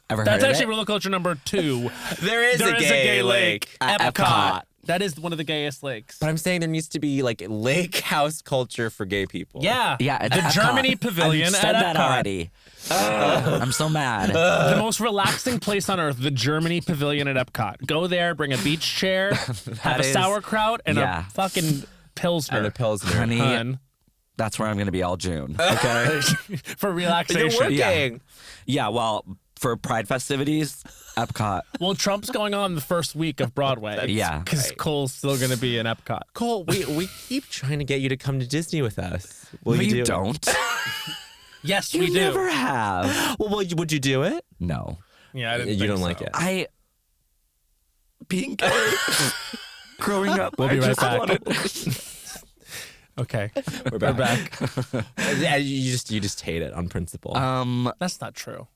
Ever That's heard actually of it? roller coaster number 2. There is There is a gay lake. At Epcot. That is one of the gayest lakes. But I'm saying there needs to be like lake house culture for gay people. Yeah. Yeah, it's The Epcot. Germany Pavilion I've said at that Epcot. already. I'm so mad. The most relaxing place on earth, the Germany Pavilion at Epcot. Go there, bring a beach chair, have a is- sauerkraut, and yeah. a fucking Pilsner. And the Pilsner. Honey, Hun. that's where I'm going to be all June. Okay. For You're relaxation. working. Yeah, well, for Pride festivities, Epcot. Well, Trump's going on the first week of Broadway. Yeah. Because Cole's still going to be in Epcot. Cole, we keep trying to get you to come to Disney with us. Will No, you do you it? don't. Yes, You we do. never have. Well, would you do it? No. Yeah, I didn't You think don't so. like it. I being gay growing up. We'll be I right just back. wanted- Okay. We're back. Yeah, you just hate it on principle. That's not true.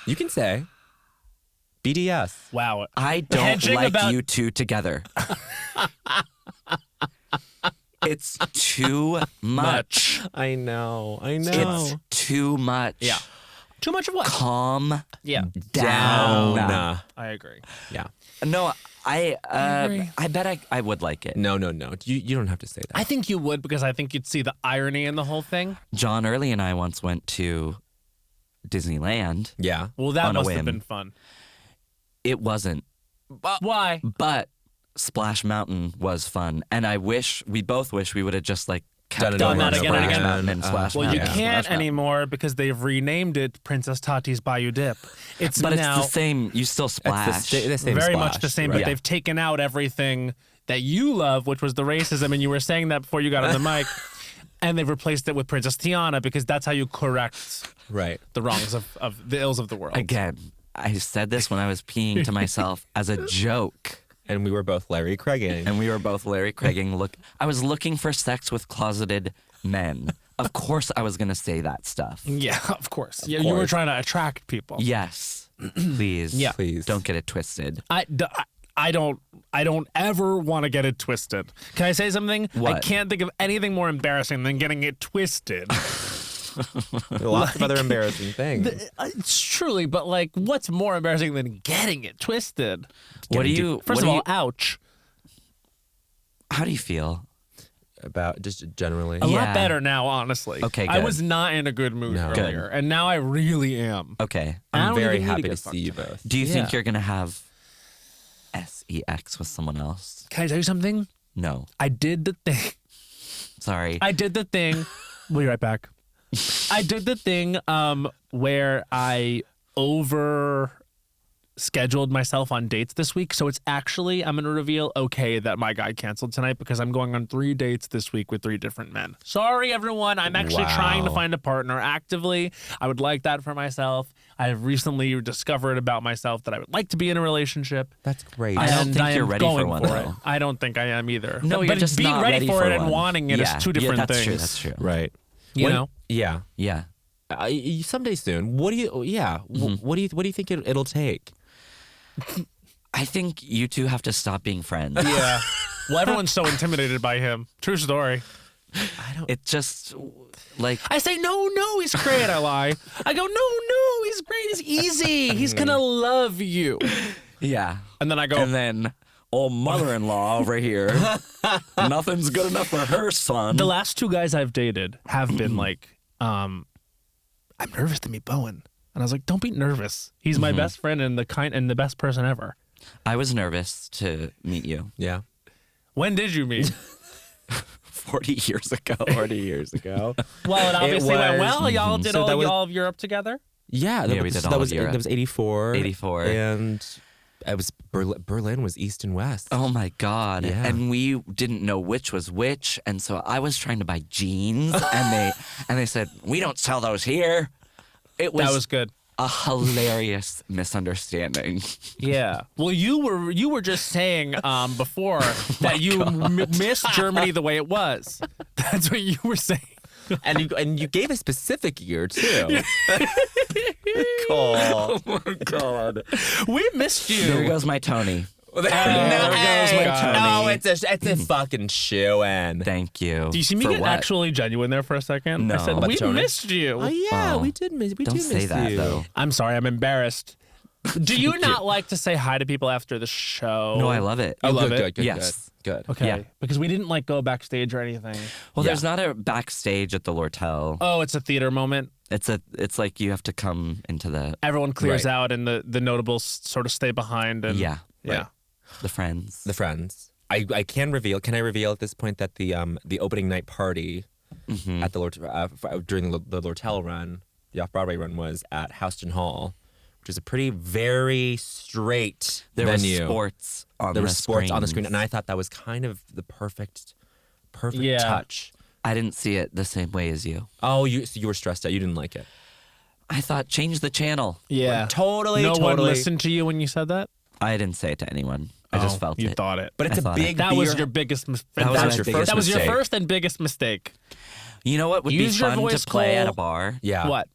You can say BDS. Wow. I don't Hedging like about- you two together. It's too much. I know. It's too much. Yeah. Too much of what? Calm Yeah. down. I agree. Yeah. No, agree. I bet I would like it. No. You don't have to say that. I think you would because I think you'd see the irony in the whole thing. John Early and I once went to Disneyland. Yeah. Well, that On a must have whim. been fun. It wasn't, Why? but Splash Mountain was fun, and we both wish we would have just like kept Done going that on again and Splash again. Mountain and Splash Well, Mountain. you Yeah. can't Splash Mountain. anymore because they've renamed it Princess Tati's Bayou Dip. It's But now it's the same. You still splash. the same very splash, much the same, right? but they've taken out everything that you love, which was the racism, and you were saying that before you got on the mic. And they've replaced it with Princess Tiana because that's how you correct Right. the wrongs of the ills of the world. Again, I said this when I was peeing to myself as a joke. And we were both Larry Craiging. And we were both Larry Craiging. I was looking for sex with closeted men. Of course I was going to say that stuff. Yeah, of course. You were course. trying to attract people. Yes. Please. Yeah. Please. Don't get it twisted. I don't ever want to get it twisted. Can I say something? I What? can't think of anything more embarrassing than getting it twisted. Lots of other embarrassing things. It's truly, but like, what's more embarrassing than getting it twisted? What do you First what of do all, ouch. How do you feel? About just generally. A lot Yeah. better now, honestly. Okay, I good. was not in a good mood No. earlier, and now I really am. Okay. I I'm don't very even need happy to to get see you both. Do you think Yeah. you're going to have sex with someone else? Can I tell you something? No. I did the thing. Sorry. I did the thing. We'll be right back. I did the thing where I over scheduled myself on dates this week. So it's actually, I'm going to reveal, okay, that my guy canceled tonight because I'm going on 3 dates this week with 3 different men. Sorry, everyone. I'm actually trying to Wow. find a partner actively. I would like that for myself. I have recently discovered about myself that I would like to be in a relationship. That's great. I don't and think I you're am ready for going one, it. though. I don't think I am either. No, but you're just being not ready ready for it and one. wanting it is two different that's things. True, that's true. Right. You know? Yeah. Yeah. Someday soon. What do you? Yeah. What do you think it'll take? I think you two have to stop being friends. Yeah. Well, everyone's so intimidated by him. True story. It just like I say, no, he's great. I lie. I go, no, he's great. He's easy. He's going to love you. yeah. And then I go, And then old mother-in-law over here. Nothing's good enough for her son. the last 2 guys I've dated have been like, I'm nervous to meet Bowen. And I was like, don't be nervous. He's my best friend and the best person ever. I was nervous to meet you Yeah. When did you meet? 40 years ago. 40 years ago. Well, it obviously went was- well. Y'all did So that was- all of Europe together? Yeah. Yeah, we did all of Europe. That was 84. 84. And it was Berlin was east and west. Oh my God. Yeah. And we didn't know which was which. And so I was trying to buy jeans and they said, we don't sell those here. That was good. a hilarious misunderstanding. Yeah. Well, you were just saying before that you missed Germany the way it was. That's what you were saying. And you gave a specific year too. Cole. Oh my God. We missed you. There goes my Tony. There goes my Tony. No, it's a fucking shoe-in. Thank you. Do you see me For get what? actually genuine there for a second? No. I said, About we Tony? missed you. Oh yeah, Oh. we did miss. We Don't did say miss that you. though. I'm sorry, I'm embarrassed. Do you not like to say hi to people after the show? No, I love it. I love good, it. Good. Yes. Good. Okay. Yeah. Because we didn't like go backstage or anything. Well, Yeah. there's not a backstage at the Lortel. Oh, it's a theater moment. It's like you have to come into the Everyone clears Right. out and the notables sort of stay behind. And yeah, Yeah. the friends. The friends. I can reveal. Can I reveal at this point that the opening night party at the during the Lortel run, the off-Broadway run, was at Houston Hall, which is a very straight There venue. was sports on There the was sports on the screen, screens. and I thought that was kind of the perfect Yeah. touch. I didn't see it the same way as you. Oh, so you were stressed out. You didn't like it. I thought change the channel. Yeah. Totally. No one totally. listened to you when you said that? I didn't say it to anyone. I just Oh, felt you it. thought it. But it's I a thought big. That was beer- your biggest mistake. That was my biggest That was your mistake. first and biggest mistake. You know what would Use be your fun to voice, play at Cole. a bar? Yeah. What?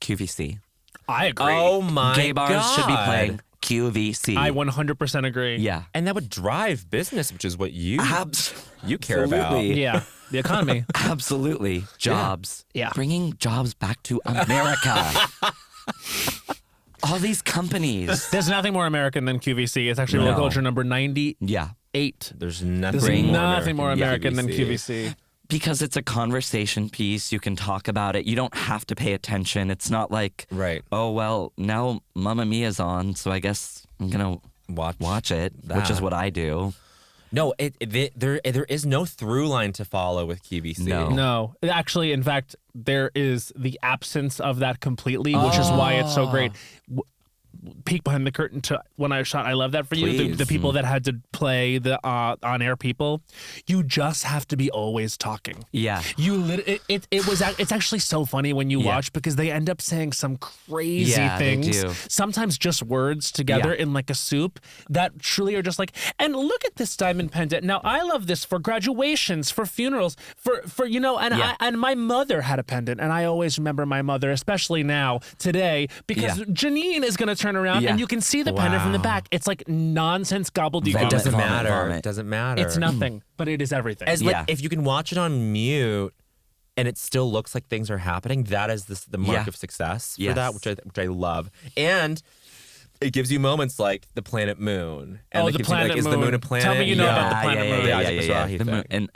QVC. I agree. Oh my Gay bars God. should be playing QVC. I 100% agree. Yeah. And that would drive business, which is what you Absolutely. care about. Yeah. The economy. Absolutely. Jobs. Yeah. Bringing jobs back to America. All these companies. There's nothing more American than QVC. It's actually No. world culture number 98. Yeah. There's nothing. There's more nothing more American than QVC. QVC. Because it's a conversation piece. You can talk about it. You don't have to pay attention. It's not like, Right. oh, well, now Mamma Mia's on, so I guess I'm going to watch it, which is that. what I do. No, there is no through line to follow with QVC. No. No. Actually, in fact, there is the absence of that completely, which is why it's so great. Peek behind the curtain to when I shot I Love That For You. Please. The people that had to play the on-air people, you just have to be always talking. Yeah. It's actually so funny when you Yeah. watch because they end up saying some crazy Yeah, they things. do. Sometimes just words together Yeah. in like a soup that truly are just like, and look at this diamond pendant. Now I love this for graduations, for funerals, for you know, and Yeah. and my mother had a pendant, and I always remember my mother, especially now today, because Yeah. Janine is gonna turn around Yeah. and you can see the pendant from the Wow. back. It's like nonsense gobbledygook. It doesn't Vomit, matter. vomit. It doesn't matter. It's nothing, but it is everything. As Yeah. like if you can watch it on mute and it still looks like things are happening, that is the mark Yeah. of success for Yes. that, which I love. And it gives you moments like the planet Moon. And the gives you, planet like, is the moon. moon a planet? Tell me you know about the planet moon. The moon, and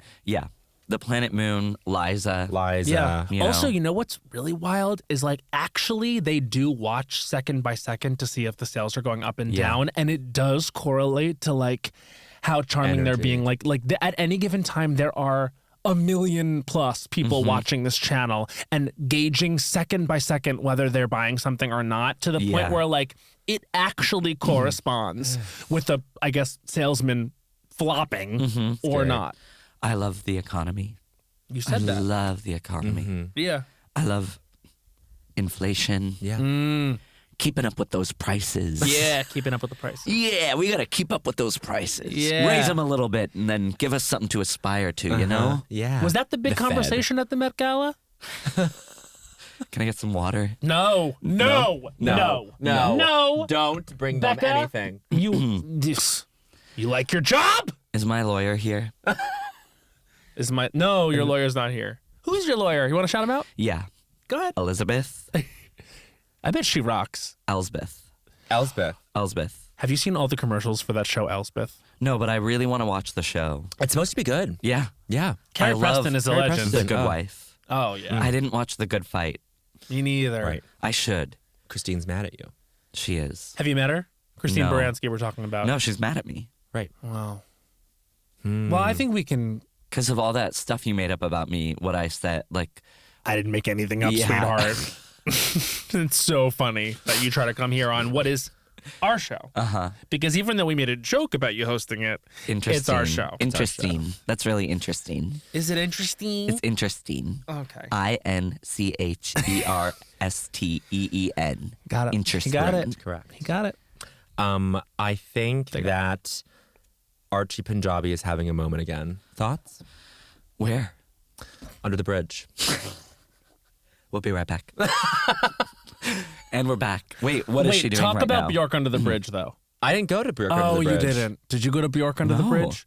the planet moon, Liza. Liza. Yeah. Also, you know what's really wild is like actually they do watch second by second to see if the sales are going up and down, and it does correlate to like how charming they're being. Like at any given time there are 1 million plus people watching this channel and gauging second by second whether they're buying something or not, to the point where like it actually corresponds with the, I guess, salesman flopping or not. I love the economy. You said that. I love the economy. Yeah. I love inflation. Yeah. Keeping up with those prices. Yeah, keeping up with the prices. Yeah, we got to keep up with those prices. Yeah. Raise them a little bit and then give us something to aspire to, you know? Yeah. Was that the big Fed. conversation at the Met Gala? Can I get some water? No. Don't bring Becca? them anything. You like your job? Is my lawyer here? No, your lawyer's not here. Who's your lawyer? You want to shout him out? Yeah. Go ahead. Elizabeth. I bet she rocks. Elsbeth. Elsbeth. Have you seen all the commercials for that show, Elspeth? No, but I really want to watch the show. It's supposed to be good. Yeah. Yeah. Carrie I Preston love is a Carrie legend. Preston. The Good Oh. Wife. Oh, yeah. I didn't watch The Good Fight. Me neither. Right. I should. Christine's mad at you. She is. Have you met her? Christine No. Baranski we're talking about. No, she's mad at me. Right. Wow. Well, I think we can... Because of all that stuff you made up about me, what I said, like... I didn't make anything up, Yeah. sweetheart. It's so funny that you try to come here on what is our show. Because even though we made a joke about you hosting it, Interesting. it's our show. Interesting. That's really interesting. Is it interesting? It's interesting. Okay. INCHERSTEEN. Got it. Interesting. You got it. Correct. You got it. I think that Archie Punjabi is having a moment again. Thoughts? Where? Under the bridge. We'll be right back. And we're back. Wait, what is she doing talk right about now? Bjork Under the Bridge, though. I didn't go to Bjork Under the you Bridge. didn't. Did you go to Bjork Under the No. Bridge?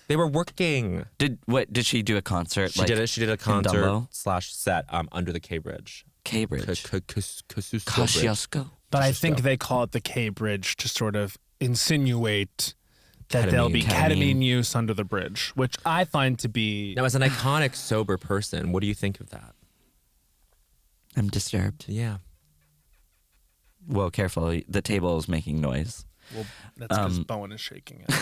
They were working. Did she do a concert? She did it. She did a concert Dumbo? / set under the K Bridge. K Bridge. Kosciuszko Bridge. Kosciuszko. But I think they call it the K Bridge to sort of insinuate that there'll be Ketamine. ketamine use under the bridge, which I find to be... Now, as an iconic sober person, what do you think of that? I'm disturbed. Yeah. Whoa, careful. The table is making noise. Well, that's because Bowen is shaking it.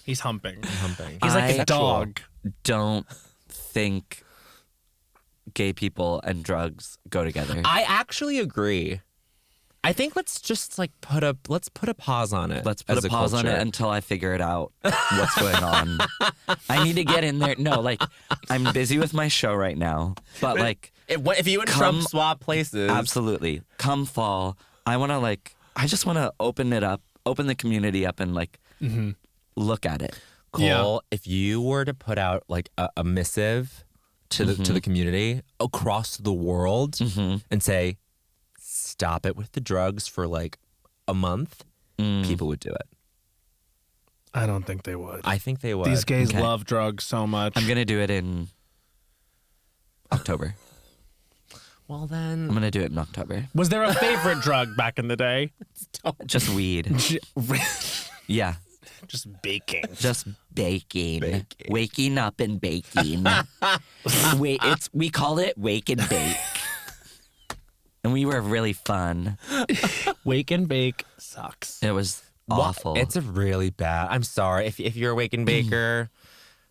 He's humping. Humping. He's like a I dog. don't think gay people and drugs go together. I actually agree. I think let's just like put a pause on it. Let's put as a pause on culture. it until I figure it out what's going on. I need to get in there. No, like I'm busy with my show right now, but like If you and Trump swap places, absolutely. Come fall, I just want to open the community up and like look at it. Cole, if you were to put out like a missive to the community across the world and say, stop it with the drugs for like a month, people would do it. I don't think they would. I think they would. These gays Okay. love drugs so much. I'm gonna do it in October. Well then, I'm gonna do it in October. Was there a favorite drug back in the day? Just weed. Yeah. Just baking. Just baking. Waking up and baking. We call it wake and bake. And we were really fun. Wake and bake sucks. It was awful. It's a really bad. I'm sorry if you're a wake and baker.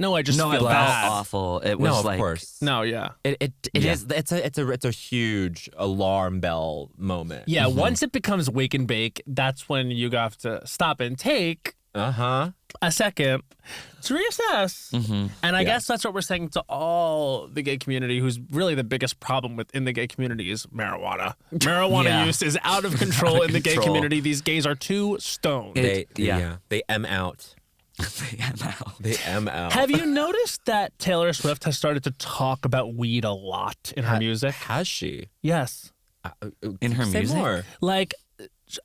No, I just no, it feel was bad. awful. It was No, of like course. No, yeah. It Yeah. is. It's a huge alarm bell moment. Yeah, once it becomes wake and bake, that's when you have to stop and take a second to reassess. And I guess that's what we're saying to all the gay community, who's really the biggest problem within the gay community is marijuana. Marijuana Yeah. use is out of control in the gay control. community. These gays are too stoned. They Yeah. They M out. They M out. Have you noticed that Taylor Swift has started to talk about weed a lot in her music? Has she? Yes. In her Say music? more. Like,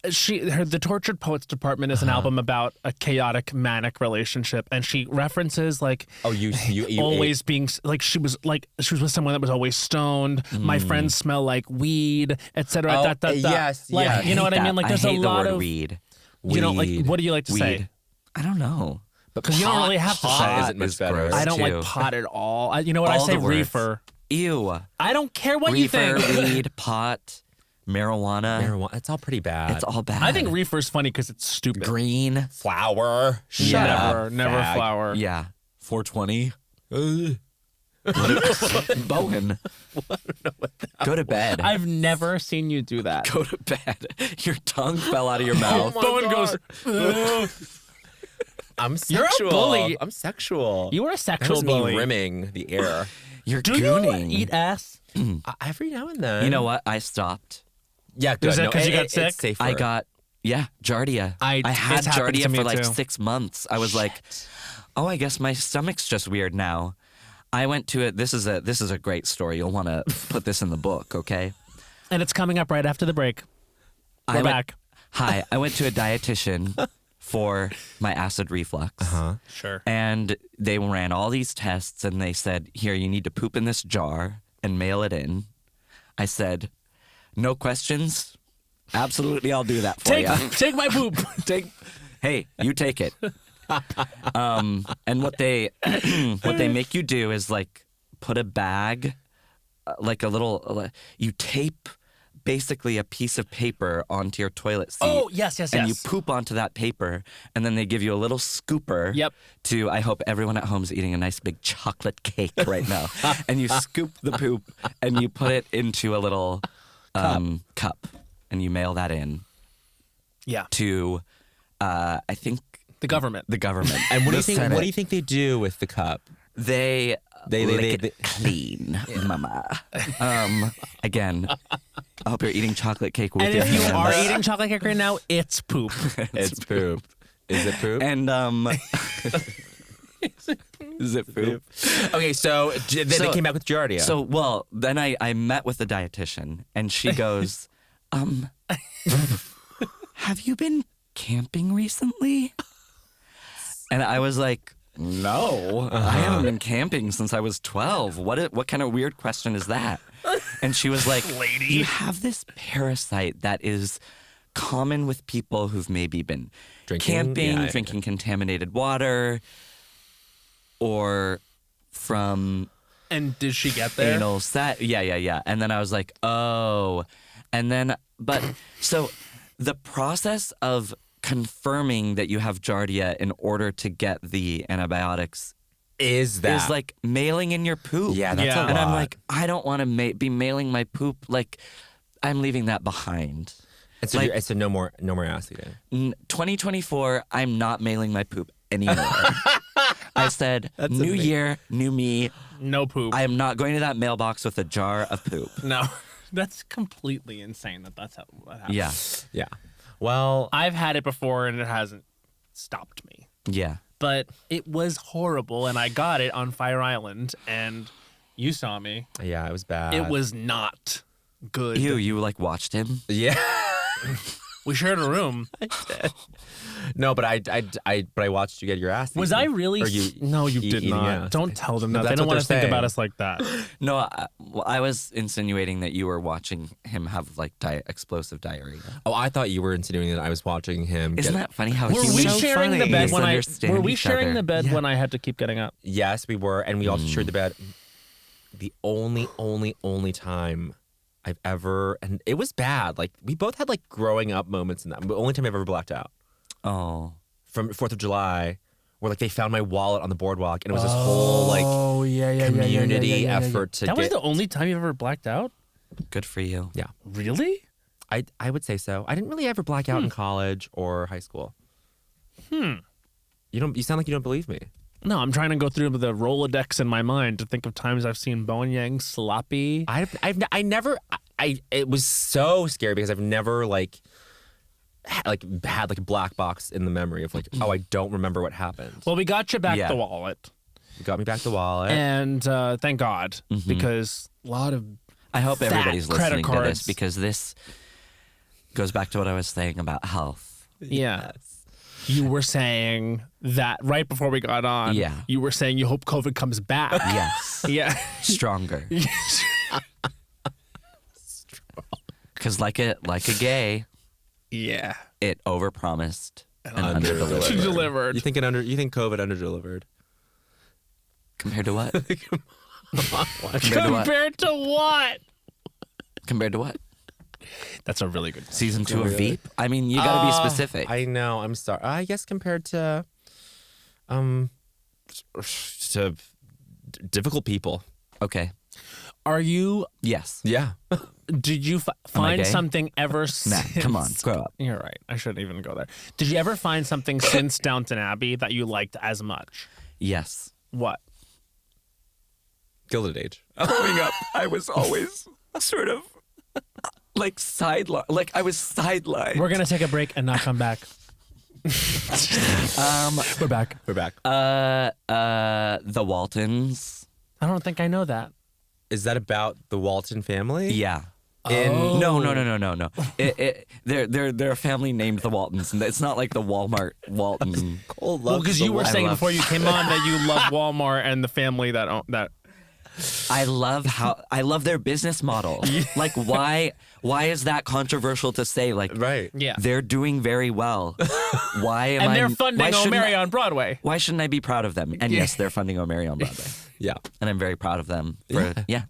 The Tortured Poets Department is an album about a chaotic, manic relationship, and she references like you always being like she was with someone that was always stoned. My friends smell like weed, etc. Yes, like, yes. you know what I mean? Like there's I hate a lot the word of weed. you know, like what do you like to say? Weed. I don't know. Because you don't really have to say Pot it. isn't much better. gross. I don't too. like pot at all. You know what I All say? the words. Reefer. Ew. I don't care what Reefer, you think. weed, pot, marijuana. It's all pretty bad. It's all bad. I think reefer's funny because it's stupid. green. flower. Never Fag. flower. Yeah. 420. Bowen. Go to bed. I've never seen you do that. Go to bed. Your tongue fell out of your mouth. Bowen goes. I'm You're a sexual. bully. I'm sexual. You were a That sexual was me bully. rimming the air. You're Do you gooning. eat ass? Every now and then. You know what? I stopped. Yeah, good. Is that 'cause you got It's sick? safer. I got, Giardia. I had it's happened to Giardia me for like too. 6 months. I was like, oh, I guess my stomach's just weird now. I went to it. This is a great story. You'll want to put this in the book, okay? And it's coming up right after the break. We're back. Hi, I went to a dietitian for my acid reflux. Sure. And they ran all these tests and they said, here, you need to poop in this jar and mail it in. I said, no questions. Absolutely, I'll do that for you. Take my poop. Hey, you take it. And what they make you do is like put a bag, like a little, you tape basically a piece of paper onto your toilet seat. Oh, yes. And you poop onto that paper, and then they give you a little scooper. Yep. To, I hope everyone at home is eating a nice big chocolate cake right now. And you scoop the poop, and you put it into a little cup, and you mail that in Yeah. to, I think, The government. the government. And what do The you think? Senate. What do you think they do with the cup? They lick they- it clean, mama. Again, I hope you're eating chocolate cake with And your if you hands. are eating chocolate cake right now, it's poop. It's poop. Is it poop? And is it poop? Okay, so they So- came back with Giardia. So, well, then I met with the dietitian, and she goes, have you been camping recently? And I was like, no, I haven't been camping since I was 12. What kind of weird question is that? And she was like, Lady. you have this parasite that is common with people who've maybe been Drinking? camping, Yeah. drinking contaminated water, or from And did she get there? anal set. Yeah. And then I was like, oh. And then, so the process of confirming that you have Giardia in order to get the antibiotics is that is like mailing in your poop. Yeah, that's Yeah. a lot. And I'm like, I don't want to be mailing my poop. Like, I'm leaving that behind. and so, like- so no more ass eating. 2024, I'm not mailing my poop anymore. I said, new amazing. year, new me. No poop. I am not going to that mailbox with a jar of poop. No. That's completely insane that's how that happens. Yeah. Yeah. Well, I've had it before and it hasn't stopped me. Yeah. But it was horrible and I got it on Fire Island and you saw me. yeah, it was bad. It was not good. You like watched him? Yeah. We shared a room. No, but I watched you get your ass. Was eaten. I really? Or you No, you did eating not. ass. Don't tell them No, that. They that's don't what want to they're think about saying. us like that. No, I was insinuating that you were watching him have like explosive diarrhea. Oh, I thought you were insinuating that I was watching him. Isn't get- that funny how Were he we was sharing the funny. bed when I? Misunderstand Were we each sharing other. the bed when I had to keep getting up? Yes, we were, and we also shared the bed. The only time I've ever, and it was bad. Like we both had like growing up moments in that. The only time I've ever blacked out Oh. from 4th of July, where like they found my wallet on the boardwalk, and it was this whole like yeah, community effort to That was get. the only time you ever blacked out. Good for you. Yeah, Really? I would say so. I didn't really ever black out in college or high school. You sound like you don't believe me. No, I'm trying to go through the Rolodex in my mind to think of times I've seen Bowen Yang sloppy. I never. It was so scary because I've never had like a black box in the memory of like, oh, I don't remember what happened. Well, we got you back Yeah. the wallet, You got me back the wallet. and thank God because a lot of I hope Fat everybody's credit listening to this cards. because Goes back to what I was saying about health. Yeah. You were saying that right before we got on. Yeah. You were saying you hope COVID comes back. Yes. Yeah. Stronger. Because like a gay, Yeah. it overpromised and underdelivered. She delivered. You think COVID underdelivered? Compared to what? Compared to what? Compared to what? That's a really good Season 2 of Veep? I mean, you gotta be specific. I know. I'm sorry. I guess compared to difficult people. Okay. Are you, Yes. Yeah. did you I find gay? something ever Matt, since? come on, grow up. You're right. I shouldn't even go there. Did you ever find something since Downton Abbey that you liked as much? Yes. What? Gilded Age. Growing up, I was always sort of like sidelined. Like I was sidelined. We're going to take a break and not come back. We're back. We're back. The Waltons. I don't think I know that. Is that about the Walton family? Yeah. In No. They're a family named the Waltons, and it's not like the Walmart Walton. Cole Well, loves because the you were Walton. saying before you came on that you love Walmart and the family that. I love their business model. Like why is that controversial to say? Like Right. Yeah. they're doing very well. Why am And I? they're funding why shouldn't O'Mary I- on Broadway. Why shouldn't I be proud of them? And yes, they're funding O'Mary on Broadway, Yeah. and I'm very proud of them. For, yeah.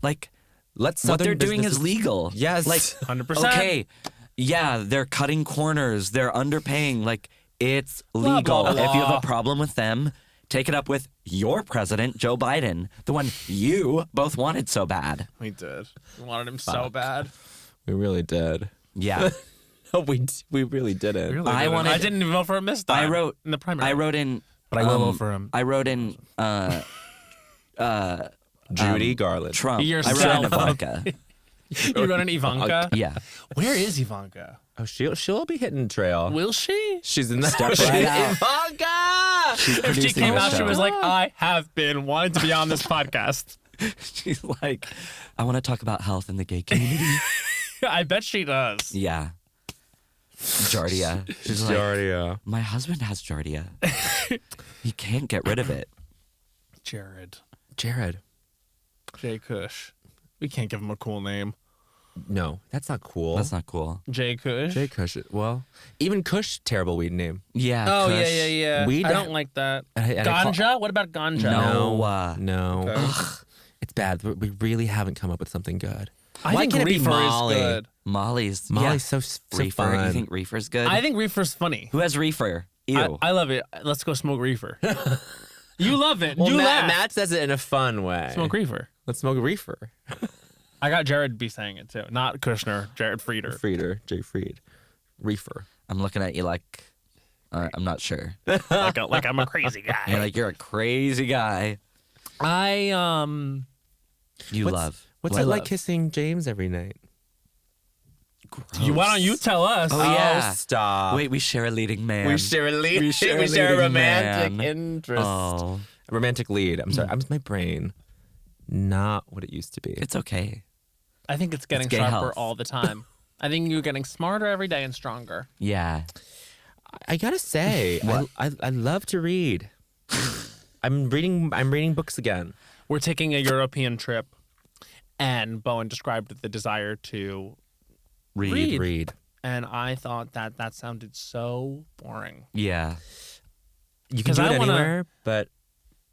Like Let's what they're doing is legal. Yes. Like 100%. okay, yeah, they're cutting corners. They're underpaying. Like it's legal. blah, blah. If you have a problem with them, take it up with your president, Joe Biden, the one you both wanted so bad. We did. We wanted him so bad. We really did. Yeah. No, we really didn't. Really I didn't. wanted- I didn't even vote for him this time. I wrote in the primary. I wrote in. But I will vote for him. I wrote in. Judy Garland. Trump. Yourself. I wrote in Ivanka. You wrote an Ivanka? Yeah. Where is Ivanka? Oh, she'll be hitting trail. Will she? She's in the Step right out. Ivanka. She's If she producing came the out, she show. was like, I have been wanting to be on this podcast. She's like, I want to talk about health in the gay community. I bet she does. Yeah. Giardia. She's like, Giardia. my husband has Giardia. He can't get rid of it. Jared. Jared. Jay Kush. We can't give him a cool name. No, that's not cool. That's not cool. Jay Kush? Jay Kush. Well, even Kush, terrible weed name. Yeah. Oh, Kush. yeah. Weed- I don't like that. And I call- Ganja? What about ganja? No. No. Okay. Ugh, it's bad. We really haven't come up with something good. I Why think can't it be reefer Molly? is good. Molly's. Molly's yeah. so Reefer. fun. You think reefer's good? I think reefer's funny. Who has reefer? Ew. I love it. Let's go smoke reefer. You love it. Well, you Matt, laugh. Matt says it in a fun way. Smoke reefer. Let's smoke a reefer. I got Jared to be saying it too. Not Kushner. Jared Frieder. Frieder, Jay Fried. Reefer. I'm looking at you like, I'm not sure. like I'm a crazy You're guy. like, you're a crazy guy. I You love. What's I it like love. kissing James every night? why don't you tell us? Oh, yeah. Stop. Wait, we share a leading man. We share a lead. We share a a leading romantic man. interest. Oh, A romantic lead. I'm sorry. I'm my brain. Not what it used to be. it's okay. I think it's getting It's gay sharper health. all the time. I think you're getting smarter every day and stronger. Yeah. I gotta say, I love to read. I'm reading books again. We're taking a European trip, and Bowen described the desire to Read. Read. and I thought that sounded so boring. Yeah. You can 'Cause do I it wanna- anywhere, but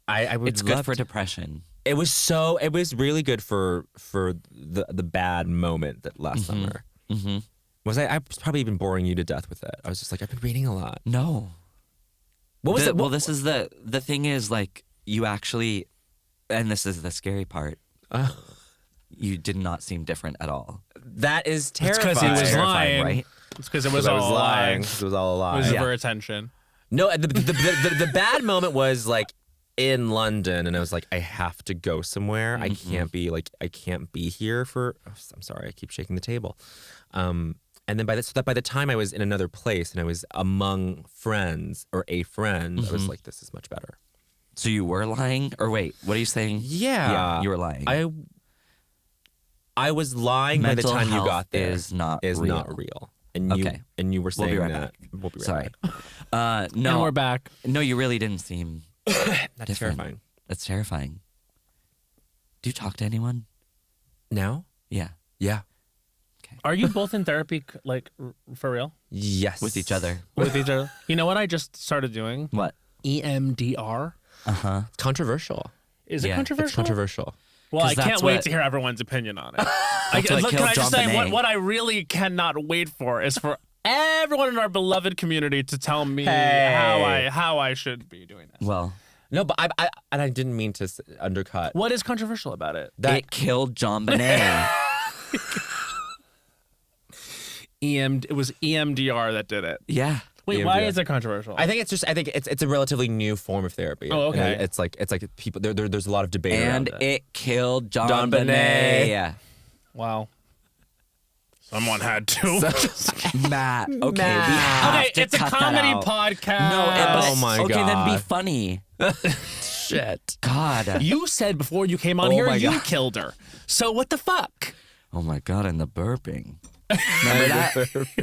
I would It's good love for to- depression. It was really good for the bad moment that last summer. Mm-hmm. I was probably even boring you to death with it. I was just like, I've been reading a lot. No. What was it? Well, this is the thing is like you actually, and this is the scary part. You did not seem different at all. That is It's terrifying. because he was Terrifying, lying. right? It's because it was I all was a lie. lying. It was all a It lie. was Yeah. for attention. No, the bad moment was like in London, and I was like, I have to go somewhere. I can't be here for. Oh, I'm sorry, I keep shaking the table. And then by the time I was in another place and I was among friends or a friend, I was like, this is much better. So you were lying, or wait, what are you saying? Yeah, you were lying. I was lying by the Mental time you health got there. is not Is real. not real. And you Okay. and you were We'll saying be right that. back. We'll be right Sorry. back. And No, we're back. no, you really didn't seem That's different. terrifying. That's terrifying. Do you talk to anyone? Now? Yeah, Yeah. Are you both in therapy, like for real, Yes. with each other. with each other? You know what I just started doing? What? EMDR. Controversial. Is it Yeah, it's controversial? It's controversial. Well, I 'Cause that's can't wait what- to hear everyone's opinion on it. That's what Look, killed can I just John say Bonet. what I really cannot wait for is for everyone in our beloved community to tell me Hey. how I should be doing this. Well, No, but I didn't mean to undercut. What is controversial about it? it killed John Bonet. It was EMDR that did it. Yeah. Wait, EMDR. why is it controversial? I think it's a relatively new form of therapy. Oh, okay. And it's like people there's a lot of debate And around it. it killed John John Bonet. Bonet. Yeah. Wow. Someone had to. Matt. Okay, we Matt. have Okay, to it's a cut that comedy out. podcast. No, Oh my okay, then be God. funny. Shit. God. You said before you came on Oh here my you God. killed her. So what the fuck? Oh my God, and the burping. Remember that?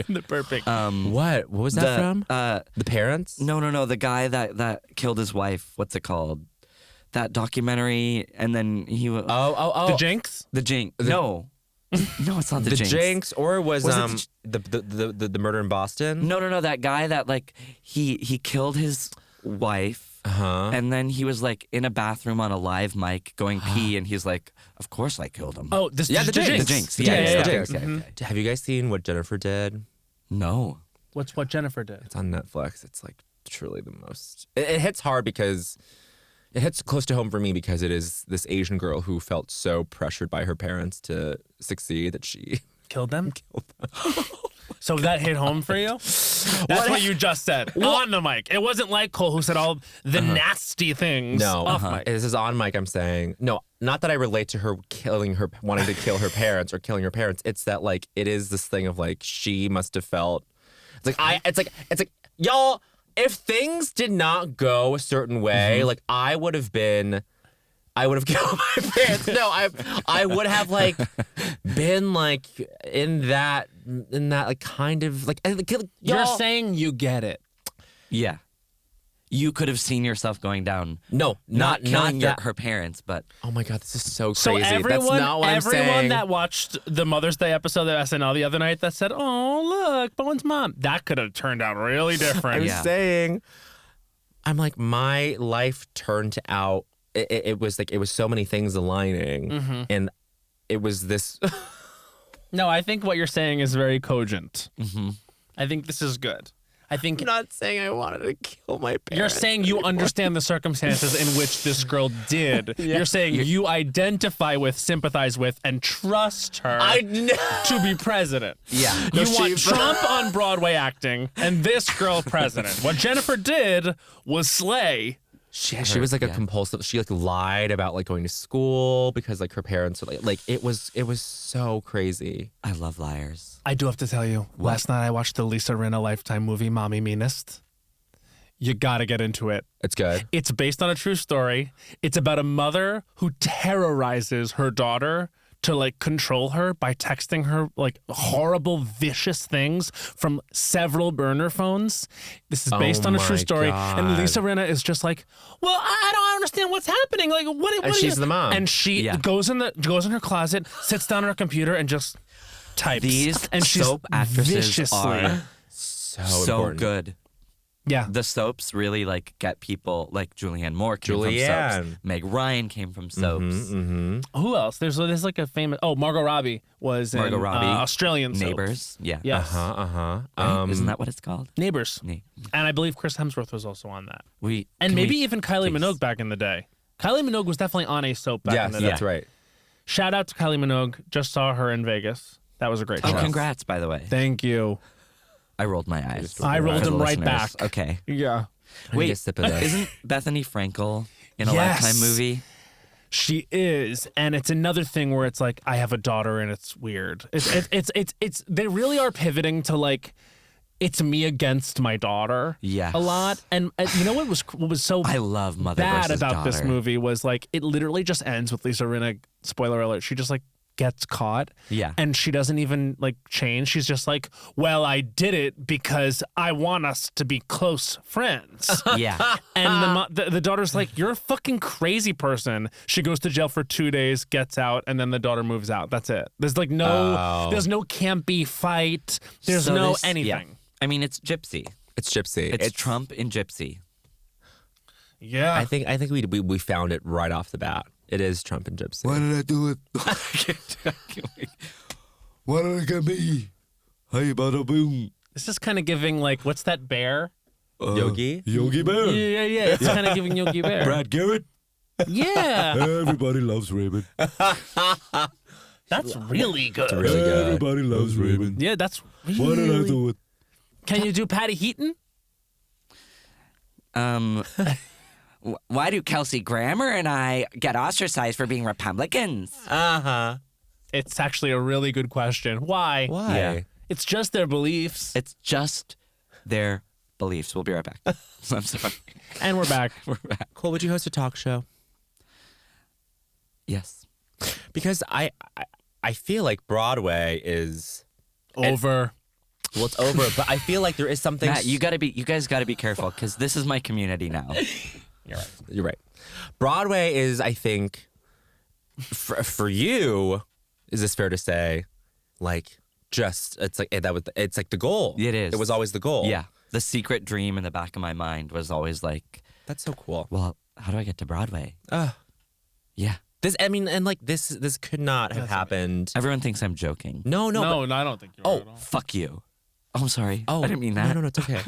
The perfect. What was that from? The parents? No. The guy that killed his wife. What's it called? That documentary, and then he was Oh. the Jinx? the Jinx. No, it's not the, The Jinx. Jinx, or was Was the murder in Boston? No. That guy that like he killed his wife. Uh-huh. And then he was like in a bathroom on a live mic going pee, and he's like, "Of course I killed him." Oh, this Yeah, the Jinx. The Jinx. Yeah, Yeah, the yeah. Jinx. Okay. Have you guys seen what Jennifer did? No. What's what Jennifer did? It's on Netflix. It's like truly the most. It hits hard because it hits close to home for me because it is this Asian girl who felt so pressured by her parents to succeed that she Killed them? So that hit home for you? That's what you just said on the mic. It wasn't like Cole who said all the nasty things. No, off mic. this is on mic. I'm saying no, not that I relate to her wanting to kill her parents or killing her parents. It's that like it is this thing of like she must have felt. It's like y'all. If things did not go a certain way, like I would have killed my parents. No, I would have like been like in that like kind of like You're y'all- saying you get it. Yeah. You could have seen yourself going down. no, Not killing that. her parents, but Oh my god, this is so So crazy. everyone, That's not what I'm everyone saying. that watched the Mother's Day episode of SNL the other night that said, "Oh look, Bowen's mom," that could have turned out really different. I'm Yeah. saying, I'm like my life turned out. It was like it was so many things aligning, and it was this. No, I think what you're saying is very cogent. I think this is good. I think I'm not saying I wanted to kill my parents. you're saying you understand the circumstances in which this girl did. You're saying you identify with, sympathize with, and trust her I know. to be president. yeah. You want Trump on Broadway acting and this girl president. What Jennifer did was slay. She was like a compulsive. She like lied about like going to school because like her parents were like it was so crazy. I love liars. I do have to tell you, last night I watched the Lisa Rinna Lifetime movie, Mommy Meanest. You gotta get into it. It's good. It's based on a true story. It's about a mother who terrorizes her daughter to like control her by texting her like horrible, vicious things from several burner phones. This is based on a true my story. God. And Lisa Rinna is just like, well, I don't understand what's happening. Like, what And are she's you? the mom. And she Yeah. goes in her closet, sits down on her computer, and just types. These and she's soap actresses viciously, are So important. good. yeah. The soaps really like get people like Julianne Moore came from Julianne. soaps. Meg Ryan came from soaps. Who else? There's like a famous. Oh, Margot Robbie was Margot in Robbie, Australian soaps. Neighbors. Yeah. Yes. Right? Isn't that what it's called? Neighbors. Ne- And I believe Chris Hemsworth was also on that. We And can maybe we- even Kylie please? Minogue back in the day. Kylie Minogue was definitely on a soap back in Yes, the day. that's right. Shout out to Kylie Minogue. Just saw her in Vegas. That was a great Oh, show. congrats, by the way. Thank you. I rolled my eyes. I rolled For the them right listeners. back. Okay. Yeah. I need Wait, a sip of this. isn't Bethany Frankel in a Yes. Lifetime movie? She is, and it's another thing where it's like I have a daughter, and it's weird. It's they really are pivoting to like it's me against my daughter. Yes. a lot. And you know what was so I love Mother bad versus about Daughter. this movie was like it literally just ends with Lisa Rinna. Spoiler alert: she just like gets caught. Yeah. And she doesn't even like change. She's just like, well, I did it because I want us to be close friends. Yeah. And the daughter's like, you're a fucking crazy person. She goes to jail for 2 days, gets out, and then the daughter moves out. That's it. There's like there's no campy fight. There's So no this- anything. yeah. I mean, it's Gypsy. It's Gypsy. It's Trump in Gypsy. Yeah. I think we found it right off the bat. It is Trump and Gypsy. Why did I do it? Why did it get me? Hey, bada boom. This is kind of giving like, what's that bear? Yogi? Yogi Bear. Yeah. It's kind of giving Yogi Bear. Brad Garrett. Yeah. Everybody loves Raymond. That's really good. Really good. Everybody loves Raymond. Yeah, that's really. Why did I do it? Can you do Patty Heaton? Why do Kelsey Grammer and I get ostracized for being Republicans? Uh-huh. It's actually a really good question. Why? Why? Yeah. It's just their beliefs. It's just their beliefs. We'll be right back. I'm sorry. And we're back. We're back. Cole, would you host a talk show? Yes. Because I feel like Broadway is Over. well, it's over, but I feel like there is something. Matt, you guys gotta be careful because this is my community now. You're right. Broadway is, I think, for you. Is this fair to say? Like, just it's like it's like the goal. It is. It was always the goal. Yeah. The secret dream in the back of my mind was always like, That's so cool. well, how do I get to Broadway? Uh, Yeah. this, I mean, and like this could not have happened. Everyone thinks I'm joking. No, No, I don't think you're right at all. Fuck you. Oh, I'm sorry. Oh, I didn't mean that. No, it's okay.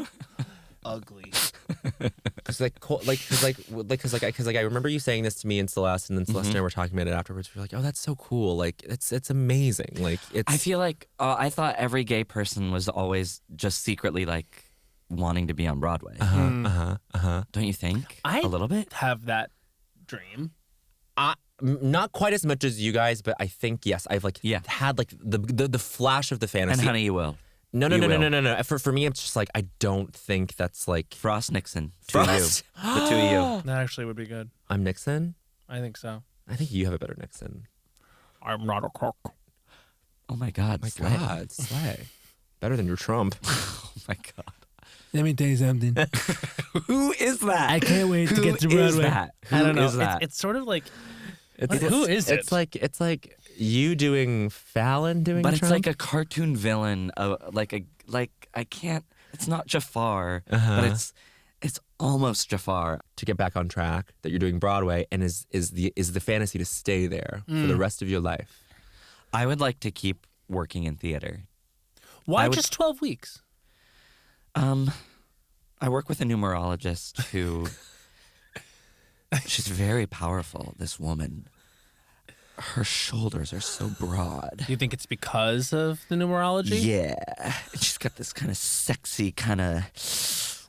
Ugly. Because I remember you saying this to me in Celeste, and then Celeste and I were talking about it afterwards. We were like, "Oh, that's so cool! Like, it's amazing! Like, it's." I feel like I thought every gay person was always just secretly like wanting to be on Broadway. Don't you think? I a little bit. have that dream. Not quite as much as you guys, but I think yes, I've like had like the flash of the fantasy. And honey, you will. No. You will. No. For me, it's just like I don't think that's like Frost Nixon. Frost. To you. The two of you. That actually would be good. I'm Nixon. I think so. I think you have a better Nixon. I'm not a cook. Oh my God. My slay. God, slay. Better than your Trump. Oh my God. Let me tell you something. Who is that? I can't wait to get to Who is Broadway. that? I don't Who know. is that? It's sort of like, It's, who is it? It's like you doing Fallon doing But Trump. it's like a cartoon villain. I can't. It's not Jafar, but it's almost Jafar. to get back on track that you're doing Broadway, and is the fantasy to stay there for the rest of your life. I would like to keep working in theater. why I would- just 12 weeks? I work with a numerologist who. She's very powerful. This woman. Her shoulders are so broad. Do you think it's because of the numerology? Yeah. And she's got this kind of sexy kind of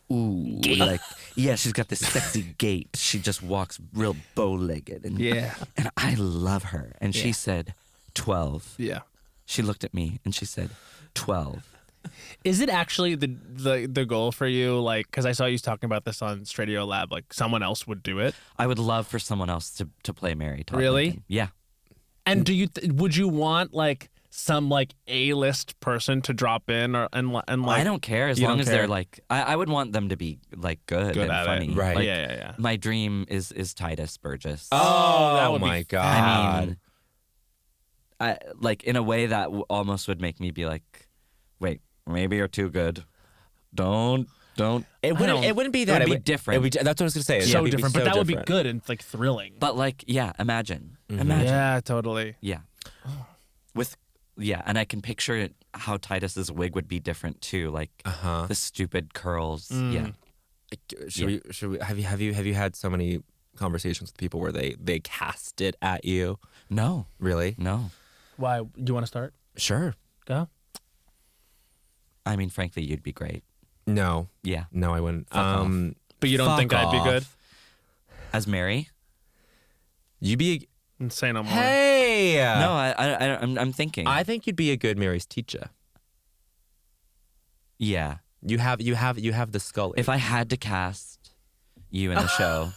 like she's got this sexy gait. She just walks real bow-legged and and I love her. And she said 12. Yeah. She looked at me and she said 12. Is it actually the goal for you? Like, because I saw you talking about this on Stradio Lab, like someone else would do it. I would love for someone else to play Mary Todd Really? Lincoln. Yeah. And would you want like some like A-list person to drop in and like? I don't care as you long don't as care? they're like I would want them to be like good and at funny. it. Right. Like, Yeah. My dream is Titus Burgess. that would be my God! I mean, like in a way that almost would make me be like, wait, maybe you're too good. Don't. It wouldn't be that. It would be different. That's what I was gonna say. so It'd be different, so but that would be different. good and like thrilling. But like, yeah, imagine. Imagine. Yeah, totally. Yeah. And I can picture how Titus's wig would be different too, like the stupid curls. Yeah. Should we? Have you had so many conversations with people where they cast it at you? No. Really? No. Why? Do you want to start? Sure. Go. I mean, frankly, you'd be great. No. Yeah. No, I wouldn't. Fuck off. But you don't Fuck think I'd be good? off. As Mary? You'd be. Say no more. Hey. No, I'm thinking. I think you'd be a good Mary's teacher. Yeah. You have the skull. If I had to cast you in the show,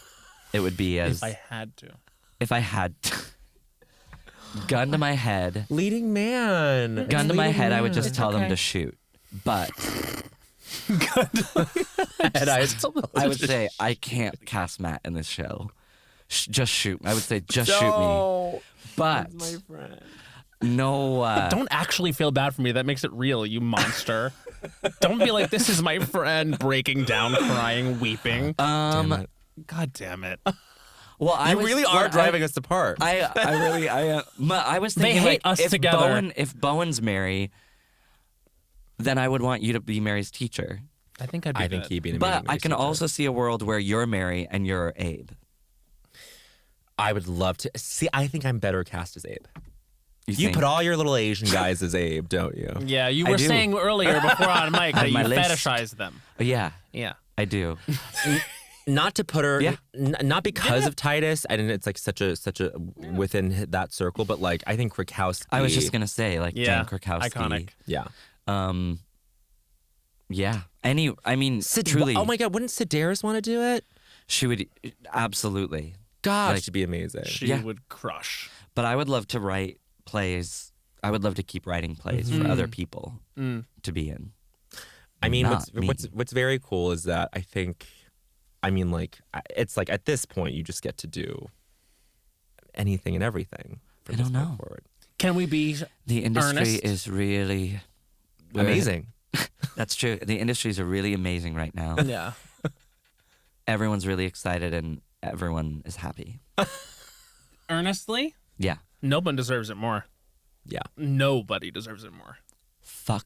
it would be as If I had to. if I had to. gun to my head, Leading man. gun to my head, I would just It's tell them okay. to shoot. But And I would say I can't cast Matt in this show. Just shoot. I would say just shoot me. But friend. no. Don't actually feel bad for me. That makes it real, you monster. Don't be like, this is my friend, breaking down, crying, weeping. God damn it. Well, I You was, really are driving us apart. I was They thinking hate like, us if together. if Bowen's Mary, then I would want you to be Mary's teacher. I think I'd be I think good. he'd be an But amazing I can teacher. also see a world where you're Mary and you're Abe. I would love to see. I think I'm better cast as Abe. You think? put all your little Asian guys as Abe, don't you? Yeah, you I were do. saying earlier before on mic that you my list. fetishize them. Yeah, Yeah. I do. Not to put her, Yeah. not because of Titus. I didn't. It's like such a within that circle, but like I think Krakowski. I was just gonna say like Yeah. Jen Krakowski. Iconic. yeah. Yeah. I mean, truly. Oh my God! Wouldn't Sedaris want to do it? She would absolutely. God, Like- she'd be amazing. She Yeah. would crush. But I would love to write plays. I would love to keep writing plays for other people to be in. I mean, Not me. what's very cool is that I think, I mean, like it's like at this point you just get to do anything and everything from I this don't point know. forward. Can we be The industry Ernest? is really Amazing. That's true. The industries are really amazing right now. Yeah. Everyone's really excited and everyone is happy. Earnestly? Yeah. No one deserves it more. Yeah. Nobody deserves it more. Fuck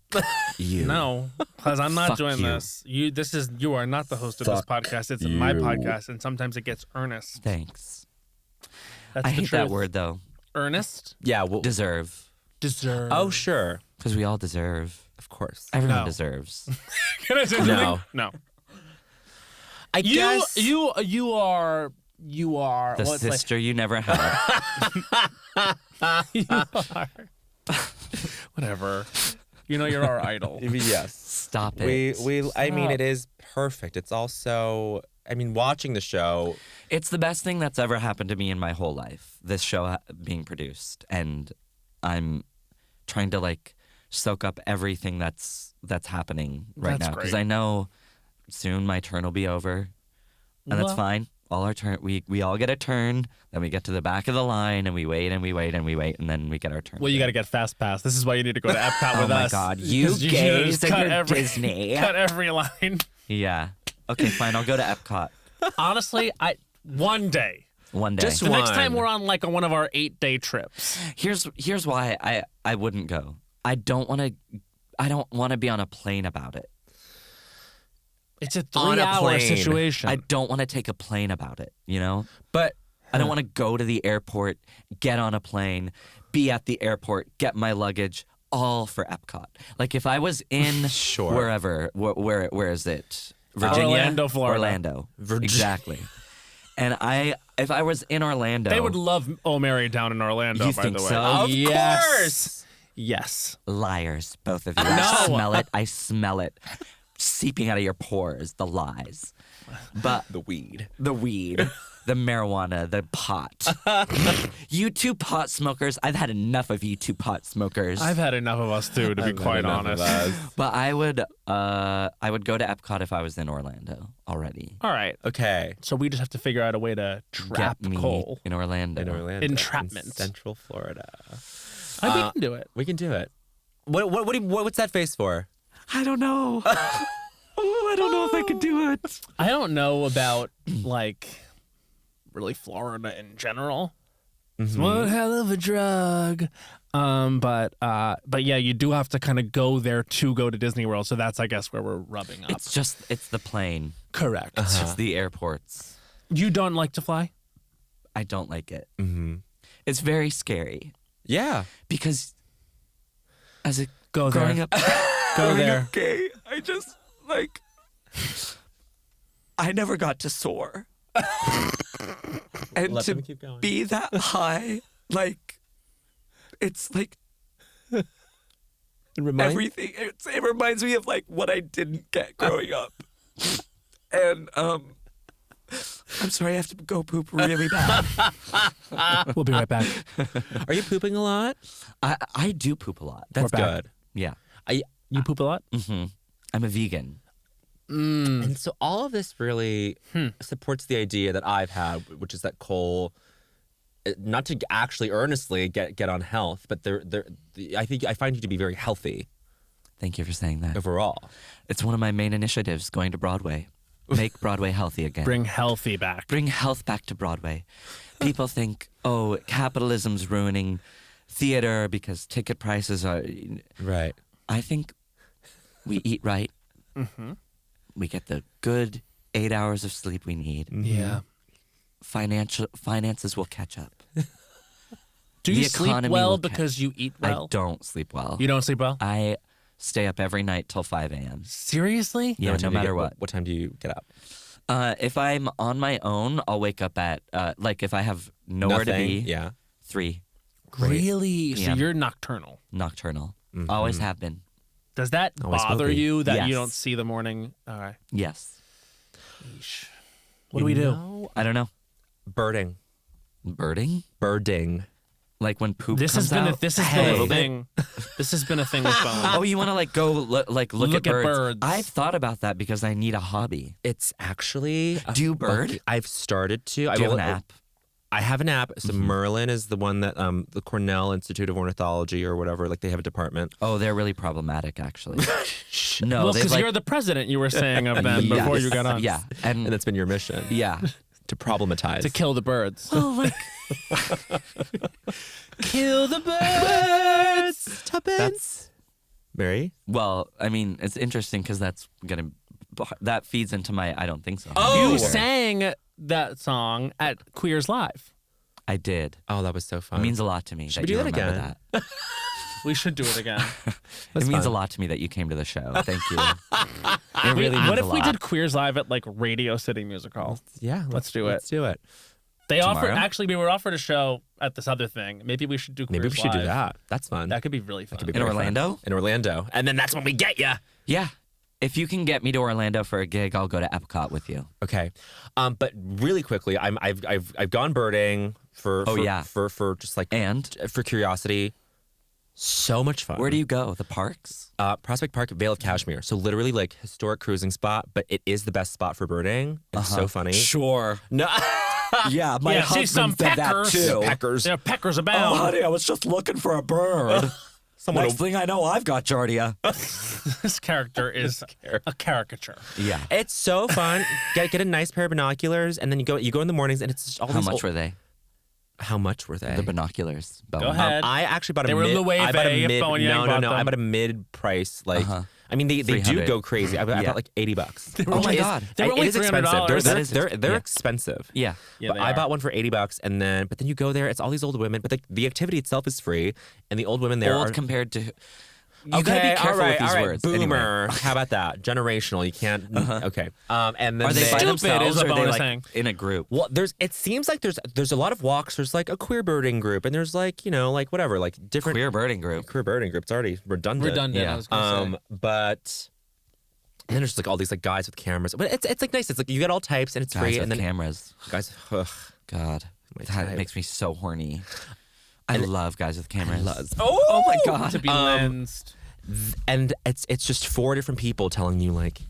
you. No, because I'm not Fuck doing you. this. You are not the host of this Fuck podcast. It's my you. podcast, and sometimes it gets earnest. Thanks. That's I the hate that truth. word though. Earnest? Yeah. Well. Deserve. Deserve. Oh, sure. Because we all deserve. Of course. Everyone No. deserves. Can I say No. something? No. I guess. You are. The well, it's like- sister you never had. you are. Whatever. You know you're our idol. Yes. Stop it. I mean, it is perfect. It's also. I mean, watching the show. It's the best thing that's ever happened to me in my whole life. This show being produced, and I'm trying to like soak up everything that's happening right That's now because great. I know soon my turn will be over, and that's Well- fine. All our turn, we all get a turn. Then we get to the back of the line, and we wait and we wait and we wait, and then we get our turn. Well, you got to get fast pass. This is why you need to go to Epcot with Oh my us. God, you 'Cause should gays just and cut your Disney. Cut every line. Yeah. Okay, fine. I'll go to Epcot Honestly, one day. one day. Just The next time One. we're on like one of our 8-day trips. Here's why I wouldn't go. I don't want to be on a plane about it. It's a On a 3-hour plane. situation. I don't want to take a plane about it, you know? But I don't want to go to the airport, get on a plane, be at the airport, get my luggage, all for Epcot. Like if I was in Sure. wherever, where is it? Virginia? Orlando, Florida. Orlando. Virginia. Exactly. And if I was in Orlando, They would love Oh Mary down in Orlando, You by think the way. so? of yes. course. Yes. liars, both of you. No. I smell it. I smell it. Seeping out of your pores, the lies. But The weed. the weed, the marijuana, the pot. You two pot smokers, I've had enough of you two pot smokers. I've had enough of us too, to be quite honest. But I would go to Epcot if I was in Orlando already. All right. Okay. So we just have to figure out a way to trap Get me Cole. in Orlando. In Orlando. Entrapment. In Central Florida. I think we can do it. We can do it. What's that face for? I don't know. I don't know if I could do it. I don't know about like really Florida in general. It's one hell of a drug. But yeah, you do have to kind of go there to go to Disney World. So that's, I guess, where we're rubbing up. It's the plane. Correct. It's the airports. You don't like to fly? I don't like it. Mm-hmm. It's very scary Yeah. because as a Go there. growing up, Go there. gay, I just like I never got to soar. And Let to them keep going. be that high, like it's like everything. It reminds me of like what I didn't get growing up, and I'm sorry, I have to go poop really bad. We'll be right back. Are you pooping a lot? I do poop a lot. That's back. good. Yeah. You poop a lot? Mm-hmm. I'm a vegan. And so all of this really supports the idea that I've had, which is that Cole, not to actually earnestly get on health, but I think I find you to be very healthy Thank you for saying that. overall. It's one of my main initiatives, going to Broadway. Make Broadway healthy again. Bring healthy back. Bring health back to Broadway. People think, oh, capitalism's ruining theater because ticket prices are... Right. I think we eat right. Mm-hmm. We get the good 8 hours of sleep we need. Yeah. Finances will catch up. Do The you sleep economy well will because you eat well? I don't sleep well. You don't sleep well? I stay up every night till 5 a.m. Seriously? Yeah, What no time do you matter get- what. What time do you get up? If I'm on my own, I'll wake up at, like if I have nowhere to be, Yeah. 3, Really? So Yeah. you're nocturnal. nocturnal. Mhm. Always have been. Does that Always will bother be. you that you Yes. don't see the morning? All right. Yes. Yeesh. What do we do? know? I don't know. Birding. Birding? Birding. Like when poop This has comes been out? a this has Hey. been a thing. This has been a thing with Bowen. Oh, you want to like go look Look at at birds. birds. I've thought about that because I need a hobby. It's actually... Do you bird? I've started to. Do you have an app? I have an app. So Merlin is the one that the Cornell Institute of Ornithology or whatever, like they have a department. Oh, they're really problematic, actually. No, well, they because like, you're the president, you were saying of them before you got on. Yeah, And that's been your mission. yeah. To problematize. To kill the birds. Oh, like Kill the birds. Tuppence. Mary? well, I mean, it's interesting because that feeds into my I don't think so. Oh! You sang that song at Queers Live. I did. Oh, that was so fun. It means a lot to me. Should that we do you that remember again? That. We should do it again. It means fun. a lot to me that you came to the show. Thank you. It really means what if a we lot. did Queers Live at like Radio City Music Hall? Yeah, Let's do it. Let's do it. They offered Tomorrow? actually we were offered a show at this other thing. Maybe we should do Queers Maybe we should do Live. that. That's fun. That could be really fun. could be In very fun. Orlando? In Orlando. And then that's when we get you. Yeah. If you can get me to Orlando for a gig, I'll go to Epcot with you. Okay. But really quickly, I've gone birding for just like And for curiosity. So much fun. where do you go? The parks? Prospect Park, Vale of Cashmere. So literally like historic cruising spot, but it is the best spot for birding. It's so funny. Sure. No. Yeah, my Yeah, see some peckers. Peckers. There are peckers abound. I was just looking for a bird. Someone Next thing I know, I've got Giardia. This character is a caricature. Yeah. It's so fun. Get a nice pair of binoculars, and then you go in the mornings, and it's just all How these much old- were they? How much were they? The binoculars. Bowen. Go ahead. I actually bought a They were mid. Loewe I bought a if mid. Bowen Yang No, bought no. I them. bought a mid price. Like, Uh-huh. I mean, they do 300. go crazy. I Yeah. bought like $80. were Oh my only- God. They were It only is expensive. $300. That is They're yeah. expensive. Yeah. Yeah, But they I are. bought one for $80, and then but then you go there. It's all these old women, but the activity itself is free, and the old women there Old are. compared to... You Okay, gotta be careful all right, with these all right. words. Boomer. Anyway. How about that? Generational. You can't. Okay. And then Are they by Stupid themselves is a or are they bonus like thing. in a group? Well, it seems like there's a lot of walks. There's like a queer birding group, and there's like like whatever, like different Queer birding group. queer birding group. It's already redundant. Redundant, Yeah. I was gonna say. But and then there's like all these like guys with cameras, but it's like nice. It's like you get all types, and it's Guys free, with and then cameras. guys. Ugh, God. My That type. makes me so horny. I love guys with cameras. Oh my God. To be lensed. And it's just 4 different people telling you like,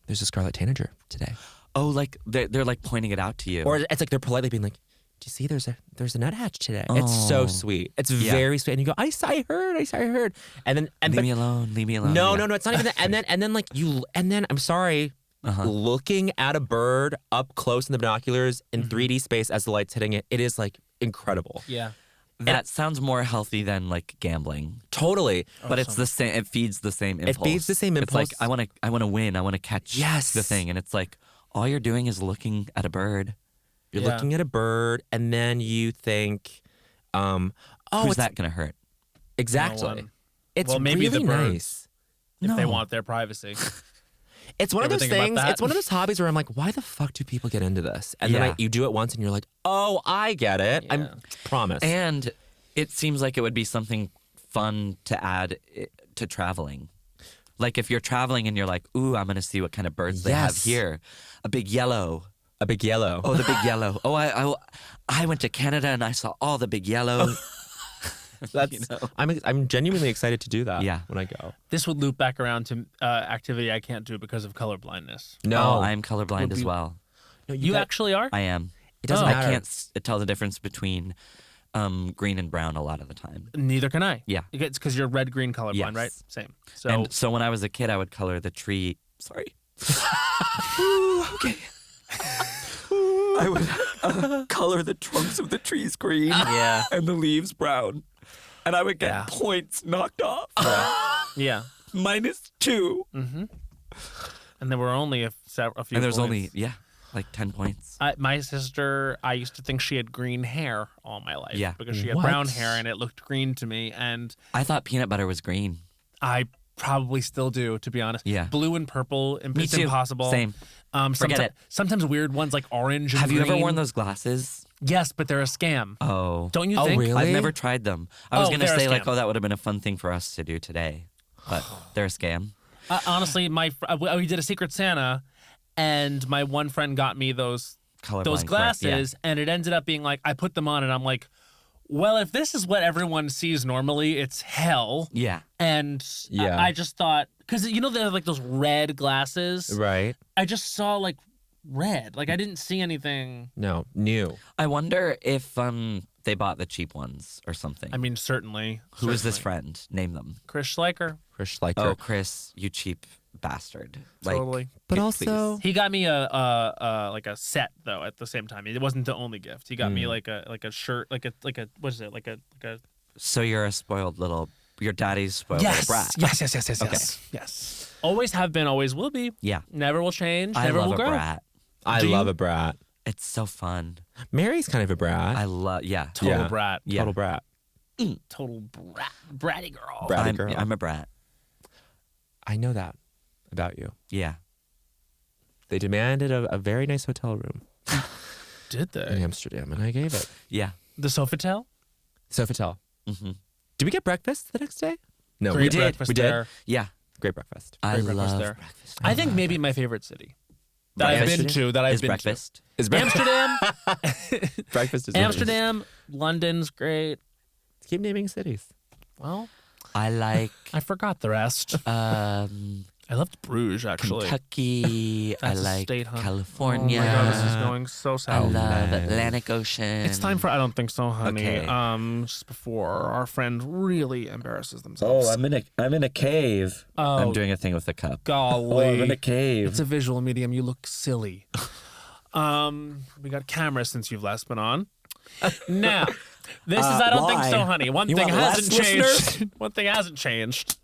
there's a scarlet tanager today, Oh, like they're like pointing it out to you. or it's like they're politely being like, do you see there's a nuthatch today? It's so Oh. sweet. It's Yeah. very sweet, and you go, I heard, and then leave but- me alone. Leave me alone. No, Yeah. no, it's not even that. And then like I'm sorry, looking at a bird up close in the binoculars in 3D space as the light's hitting it, it is like incredible. Yeah. That sounds more healthy than like gambling. Totally. But it's the same. It feeds the same impulse. feeds the same It's like impulse. I want to win. I want to catch Yes. the thing, and it's like all you're doing is looking at a bird. You're Yeah. looking at a bird, and then you think, oh, Who's it's that gonna hurt? exactly. No one. It's Well, maybe really the birds. nice. If they No. want their privacy. It's one of Ever those think about things. that? It's one of those hobbies where I'm like, why the fuck do people get into this? And Yeah. then you do it once, and you're like, oh, I get it. Yeah. I promise. And it seems like it would be something fun to add to traveling. Like if you're traveling and you're like, ooh, I'm gonna see what kind of birds they have Yes. here. A big yellow. A big yellow. Oh, the big yellow. Oh, I went to Canada and I saw all the big yellow. That's. I'm genuinely excited to do that. Yeah. When I go. This would loop back around to activity I can't do because of color blindness. No, Oh, I'm colorblind as well. no, You actually are? I am. It doesn't I matter. can't tell the difference between green and brown a lot of the time. Neither can I. Yeah. It's because you're red-green colorblind, Yes. right? Same. So And so when I was a kid, I would color the tree. Sorry. Okay. I would color the trunks of the trees green yeah. and the leaves brown. And I would get points knocked off. Yeah. -2. And there were only a few And there's points. only, like 10 points. My sister, I used to think she had green hair all my life. Yeah. Because she had What? brown hair and it looked green to me. And I thought peanut butter was green. I probably still do, to be honest. Yeah. Blue and purple, Me it's too. impossible. Same. Forget it. Sometimes weird ones like orange and Have you ever green. worn those glasses? Yes, but they're a scam. Oh. Don't you Oh, think? really? I've never tried them. I was Oh, going to they're a say, like, scam. oh, that would have been a fun thing for us to do today. But they're a scam. Honestly, we did a Secret Santa, and my one friend got me those Colorblind, glasses, and it ended up being like, I put them on, and I'm like, well, if this is what everyone sees normally, it's hell. Yeah. And Yeah. I just thought, because they're like those red glasses. Right. I just saw like red. Like I didn't see anything. No, new. I wonder if they bought the cheap ones or something. I mean, certainly. Who is this certainly. friend? Name them. Chris Schleicher. Chris Schleicher. Oh, Chris, you cheap bastard. Like, Totally. But please. also, He got me a set though at the same time. It wasn't the only gift. He got me like a shirt, like a what is it? Like a So you're a spoiled little, your daddy's spoiled little brat. Yes. Always have been, always will be. Yeah. Never will change. I never love will a grow. brat. I Do love you? a brat. It's so fun. Mary's kind of a brat. I love, yeah. Total Yeah. brat. Yeah. Total brat. Total brat. Bratty girl. Bratty girl. I'm a brat. I know that about you. Yeah. They demanded a very nice hotel room Did in they? Amsterdam, and I gave it. Yeah. The Sofitel? Sofitel. Mm-hmm. Did we get breakfast the next day? No, Great we did. breakfast We did. there. Yeah. Great breakfast. I Great breakfast love there. breakfast. I think maybe my favorite city that I've been Breakfast? to. That I've Is been breakfast. Is to. Amsterdam. breakfast is Amsterdam. London's great. Keep naming cities. Well, I like I forgot the rest. I loved Bruges actually. Kentucky. I That's a like state, huh? California. Oh my god, this is going so I south. love man. Atlantic Ocean. It's time for I don't think so, honey. Okay. Just before our friend really embarrasses themselves. I'm in a cave. Oh, I'm doing a thing with the cup. golly. cave. It's a visual medium. You look silly. We got cameras since you've last been on. Now, this is I don't think why? so, honey. One You thing want hasn't less changed. One thing hasn't changed.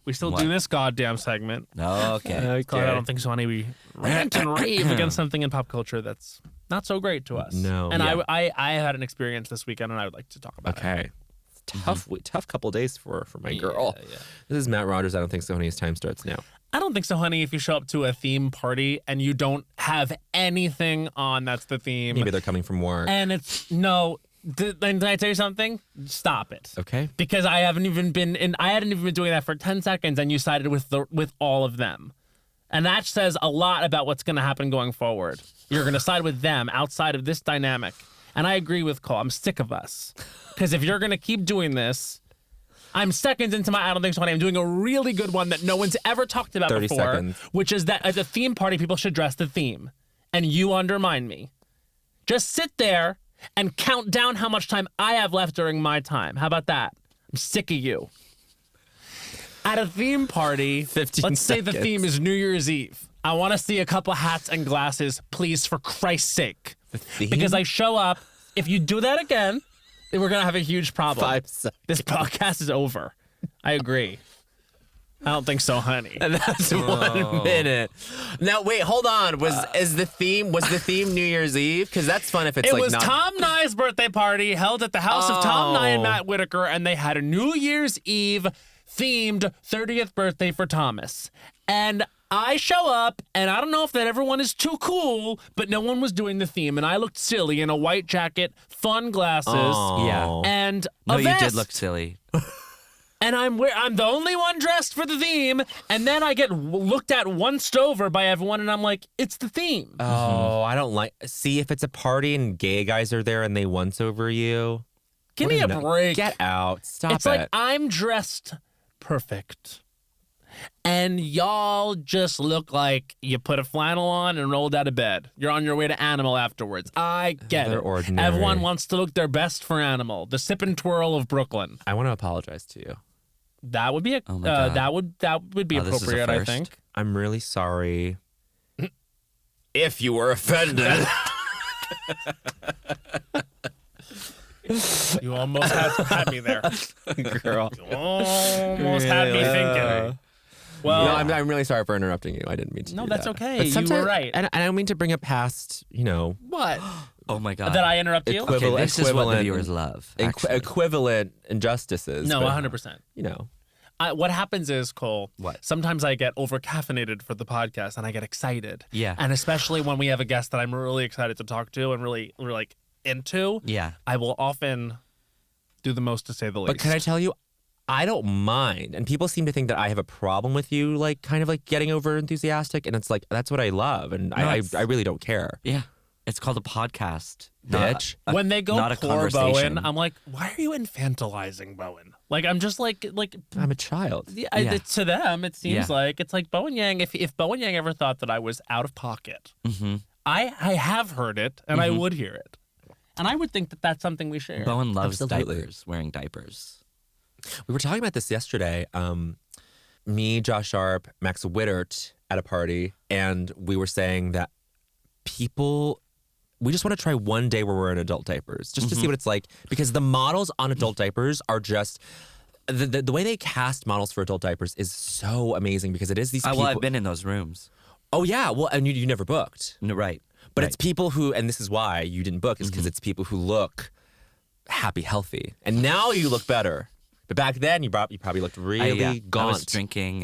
We still What? do this goddamn segment. Okay. Called I don't think so, honey. We rant and rave against something in pop culture that's not so great to us. No. And Yeah. I had an experience this weekend, and I would like to talk about it. Okay. Tough couple days for my girl. Yeah. This is Matt Rogers. I don't think so. Honey's time starts now. I don't think so, honey. If you show up to a theme party and you don't have anything on that's the theme, Maybe they're coming from work. and it's no. Then I tell you something? Stop it. Okay. Because I hadn't even been doing that for 10 seconds, and you sided with all of them, and that says a lot about what's going to happen going forward. You're going to side with them outside of this dynamic, and I agree with Cole. I'm sick of us, because if you're going to keep doing this, I'm seconds into my I don't think so, honey. I'm doing a really good one that no one's ever talked about 30 before, seconds. which is that at a theme party, people should dress the theme, and you undermine me. Just sit there and count down how much time I have left during my time. How about that? I'm sick of you. At a theme party, 15 let's say the seconds. theme is New Year's Eve. I want to see a couple hats and glasses, please, for Christ's sake. theme? Because I show up. If you do that again, then we're going to have a huge problem. 5 seconds. This podcast is over. I agree. I don't think so, honey. And that's 1 minute. Now wait, hold on. Was the theme New Year's Eve? Because that's fun if it's It like was not. Tom Nye's birthday party held at the house of Tom Nye and Oh. Matt Whitaker, and they had a New Year's Eve themed 30th birthday for Thomas. And I show up, and I don't know if that everyone is too cool, but no one was doing the theme, and I looked silly in a white jacket, fun glasses, Oh. Yeah. and No, a you vest. did look silly. and I'm the only one dressed for the theme, and then I get looked at once over by everyone, and I'm like, it's the theme. Oh, I don't like. See, if it's a party and gay guys are there and they once over you, Give me a break. Get out. Stop It's it. like I'm dressed perfect. And y'all just look like you put a flannel on and rolled out of bed. You're on your way to Animal afterwards. I get They're it. ordinary. Everyone wants to look their best for Animal. The sip and twirl of Brooklyn. I want to apologize to you. That would be Oh my God. that would be Oh, this is a appropriate, I first? think. I'm really sorry. If you were offended. You almost had me there. Girl. You almost had me thinking. Well, No, I'm really sorry for interrupting you. I didn't mean to No, do that's that. okay. But You sometimes- were right. And I don't mean to bring up past, what? Oh my God. That I interrupt you? Okay, this is what the viewers love. actually. equivalent injustices. No, but, 100%. What happens is, Cole, What? sometimes I get over-caffeinated for the podcast and I get excited. Yeah. And especially when we have a guest that I'm really excited to talk to and really like into, Yeah. I will often do the most, to say the least. But can I tell you, I don't mind. And people seem to think that I have a problem with you, like, kind of like getting over enthusiastic. And it's like, that's what I love. And I really don't care. Yeah. It's called a podcast. Bitch. When they go not a poor conversation. Bowen, I'm like, why are you infantilizing Bowen? Like, I'm just like I'm a child. yeah, Yeah. to them, it seems Yeah. like it's like Bowen Yang. If Bowen Yang ever thought that I was out of pocket, I have heard it and I would hear it, and I would think that that's something we share. Bowen loves Absolutely. diapers, wearing diapers. We were talking about this yesterday. Me, Josh Sharp, Max Wittert at a party, and we were saying that we just want to try one day where we're in adult diapers, just to see what it's like, because the models on adult diapers are just the way they cast models for adult diapers is so amazing, because it is these people. Well, I've been in those rooms. Oh yeah, well, and you never booked. No, right. But right. it's people who, and this is why you didn't book, is because it's people who look happy, healthy, and now you look better. But back then, you probably looked really gaunt. I was drinking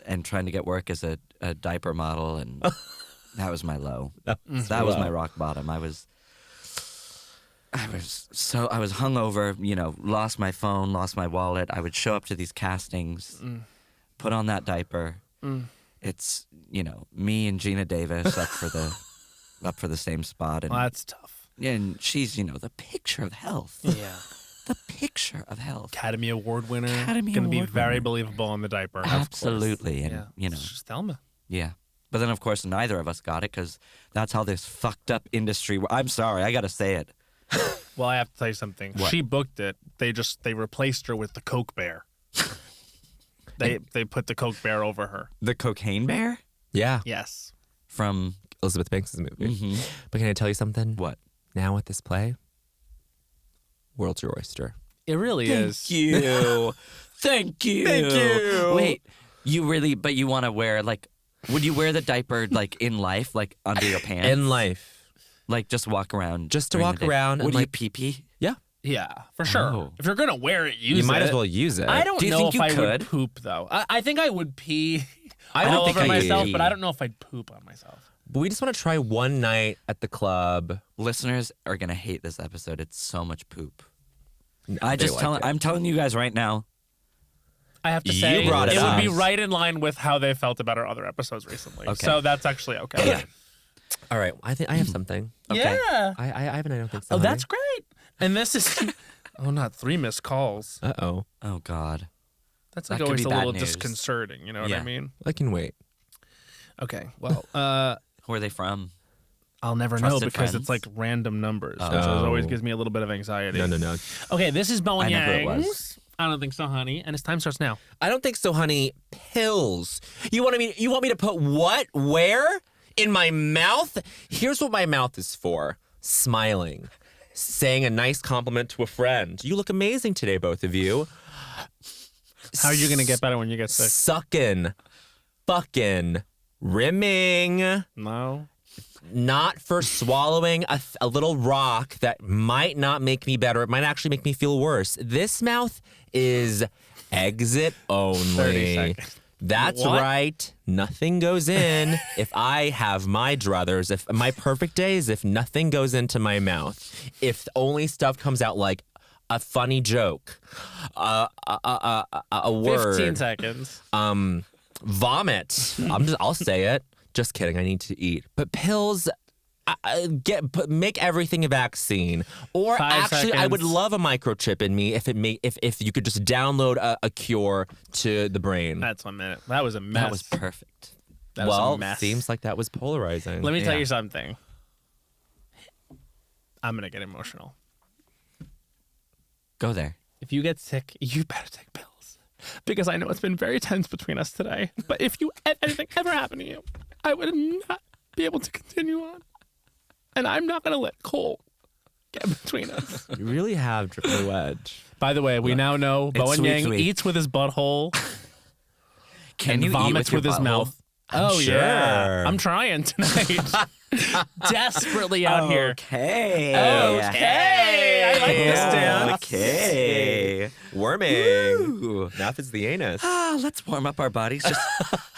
and trying to get work as a diaper model, and that was my low. That was my rock bottom. I was hungover. Lost my phone, lost my wallet. I would show up to these castings, put on that diaper. It's me and Gina Davis up for the same spot, and Well, that's tough. and she's the picture of health. Yeah. The picture of health. Academy Award winner. Academy Gonna be Award very winner. believable in the diaper. Absolutely, Of course. and It's just Thelma. yeah. But then, of course, neither of us got it, because that's how this fucked up industry. I'm sorry, I gotta say it. Well, I have to tell you something. What? She booked it. They replaced her with the Coke Bear. They put the Coke Bear over her. The Cocaine Bear Yeah, Yes. from Elizabeth Banks' movie. But can I tell you something? what? Now with this play, world's your oyster. It really is. Thank you. Thank you. Wait, but you want to wear, would you wear the diaper, in life, under your pants? In life, Just walk around? Just to during walk the day? around and, Would you pee-pee? yeah, Yeah, for sure. Oh. If you're gonna wear it, use it. you might as well use it. I don't Do you know think if you I would could? poop though. I think I would pee I don't all think over I myself, pee. but I don't know if I'd poop on myself. But we just want to try one night at the club. Listeners are going to hate this episode. It's so much poop. They like it. I'm telling you guys right now. I have to You say, brought it would up. be right in line with how they felt about our other episodes recently. Okay. So that's actually okay. All right, I think I have something. Okay. Yeah. I have an I don't think so. Oh, that's great. And this is, not 3 missed calls. Uh-oh. Oh, God. That's That like could always be a bad little news. disconcerting. You know what I Yeah. mean? I can wait. Okay. Well, Who are they from? I'll never know Trusted because friends? it's like random numbers, which Oh. always gives me a little bit of anxiety. No. Okay, this is Bowen I know who it was. Yang's. I don't think so, honey. And his time starts now. I don't think so, honey. Pills. You want me to put what? Where? In my mouth? Here's what my mouth is for. Smiling. Saying a nice compliment to a friend. You look amazing today, both of you. How are you going to get better when you get sick? Sucking. Fucking. Rimming. No. Not for swallowing a little rock that might not make me better. It might actually make me feel worse. This mouth is exit 30 only. seconds. That's What? right. Nothing goes in if I have my druthers. If my perfect day is if nothing goes into my mouth. If only stuff comes out like a funny joke, a word, 15 seconds. Vomit. I'll say it. Just kidding. I need to eat. But pills. Make everything a vaccine, or 5 actually, I would seconds. love a microchip in me if you could just download a cure to the brain. That's 1 minute. That was a mess. That was perfect. That was Well, a mess. seems like that was polarizing. Let me tell Yeah. you something. I'm gonna get emotional. Go there. If you get sick, you better take pills. Because I know it's been very tense between us today. But if anything ever happened to you, I would not be able to continue on. And I'm not going to let Cole get between us. You really have dripped the wedge. By the way, we now know Bowen sweet, Yang sweet. eats with his butthole Can and you eat vomits with, with his your butthole? mouth. Oh, yeah. sure. I'm trying tonight. Desperately out here. Okay. Okay. I like this dance. Okay. Worming. Ooh. Now it's the anus. Let's warm up our bodies. Just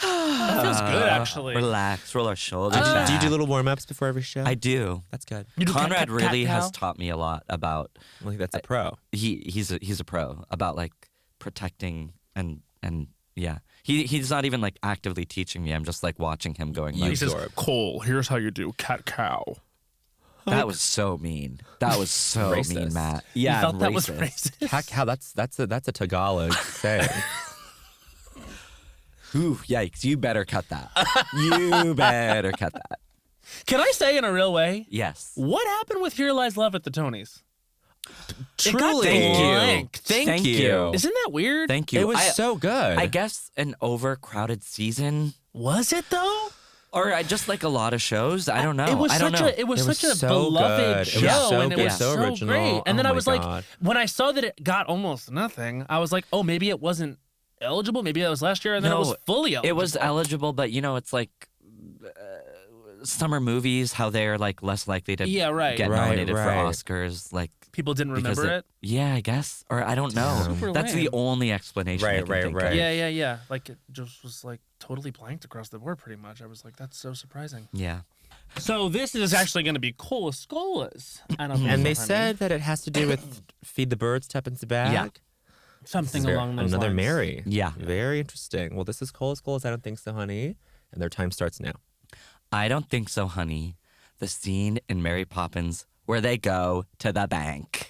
That feels good, actually. relax, roll our shoulders Do back. you do little warm ups before every show? I do. That's good. You do Conrad cat really cow? has taught me a lot about. I think that's a pro. He's a pro about like protecting and yeah. He's not even like actively teaching me. I'm just like watching him going He like, says, Cole, here's how you do cat cow. that was so mean. That was so Racist. mean, Matt. You Yeah, felt that was racist. racist? Heck, how that's a Tagalog saying. Ooh, yikes. You better cut that. You better cut that. Can I say in a real way, Yes. what happened with Here Lies Love at the Tonys? Truly. Thank you. blanked. Thank you. Isn't that weird? Thank you. It was so good. I guess an overcrowded season, Was it though? or I just like a lot of shows. I don't know. It was I don't such know. a such a so beloved good. show, It was so and it good, was so so original. great. And then Oh I my was like, God. when I saw that it got almost nothing, I was like, oh, maybe it wasn't eligible. Maybe that was last year, and then it No, was fully eligible. It was eligible, but you know, it's like summer movies, how they're like less likely to Yeah, right. get Right, nominated right. for Oscars. Like People didn't because remember it. Yeah, I guess, or I don't know. Super That's lame. the only explanation. I Right, can right, think right. Of. Yeah. Like it just was like totally blanked across the board, pretty much. I was like, that's so surprising. Yeah. So this is actually going to be Cole Escola's. I don't know. And they said that it has to do with feed the birds, Tuppence a bag. Yeah. something Very- along those another lines. Mary. Yeah. Very interesting. Well, this is Cole Escola's I Don't Think So, Honey. And their time starts now. I don't think so, honey. The scene in Mary Poppins where they go to the bank.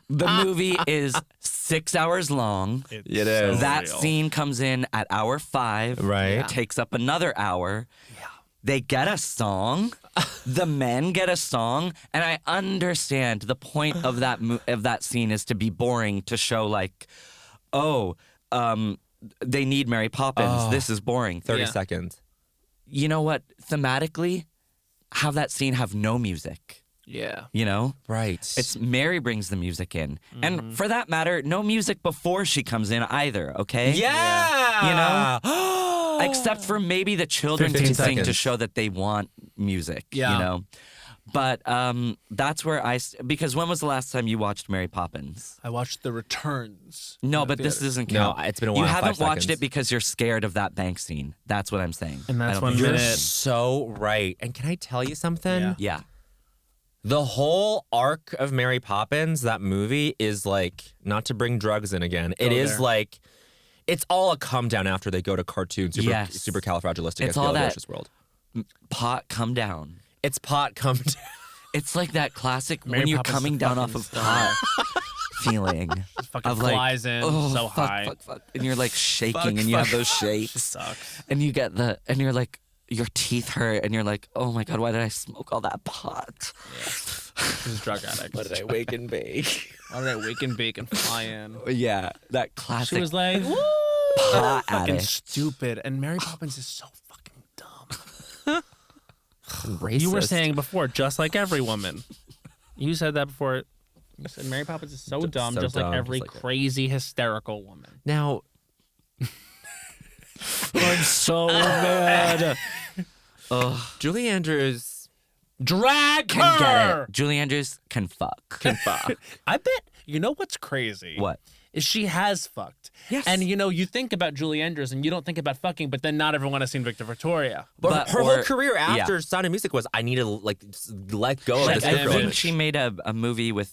The movie is 6 hours long. It's It is. so That real. scene comes in at hour 5. Right. It takes up another hour. Yeah. They get a song. The men get a song, and I understand the point of that scene is to be boring, to show like, they need Mary Poppins. This is boring. 30 Yeah. seconds. You know what? Thematically, have that scene have no music. Yeah. You know? Right. It's Mary brings the music in. And for that matter, no music before she comes in either, okay? Yeah. You know? Except for maybe the children 15 can sing to seconds. show that they want music, Yeah. you know? But that's where because when was the last time you watched Mary Poppins? I watched The Returns. No, in the but this theater. doesn't No, count. it's been a while. You haven't 5 watched seconds. it because you're scared of that bank scene. That's what I'm saying. And that's I don't when think You're minute- so right. And can I tell you something? Yeah. Yeah. The whole arc of Mary Poppins, that movie, is like, not to bring drugs in again, it is there. like, it's all a come down after they go to cartoon, Yes. supercalifragilisticexpialidocious It's all that- world. Pot, come down. It's pot come down. It's like that classic Mary when you're Poppins coming the down fucking off of star. pot feeling. fucking of like, flies in oh, so fuck, high. fuck. And you're like shaking and you have those shakes. Sucks. And you get and you're like, your teeth hurt and you're like, oh my God, why did I smoke all that pot? He's a drug addict. What did I wake and bake? Why did I wake and bake and fly in? Yeah, that classic She was like, woo! pot Fucking addict. stupid. And Mary Poppins is so fucking dumb. Racist. You were saying before, just like every woman. You said that before. You said Mary Poppins is so dumb, so just dumb, like every just like- crazy, hysterical woman. Now, I'm so mad. Julie Andrews Drag Can get her! it. Julie Andrews can fuck. I bet, you know what's crazy? What? Is she has fucked. Yes. And you know, you think about Julie Andrews and you don't think about fucking, but then not everyone has seen Victor Victoria. but her whole or- career yeah. after Sound of Music was, I need to like just let go of Like, this I I girl. think she made a movie with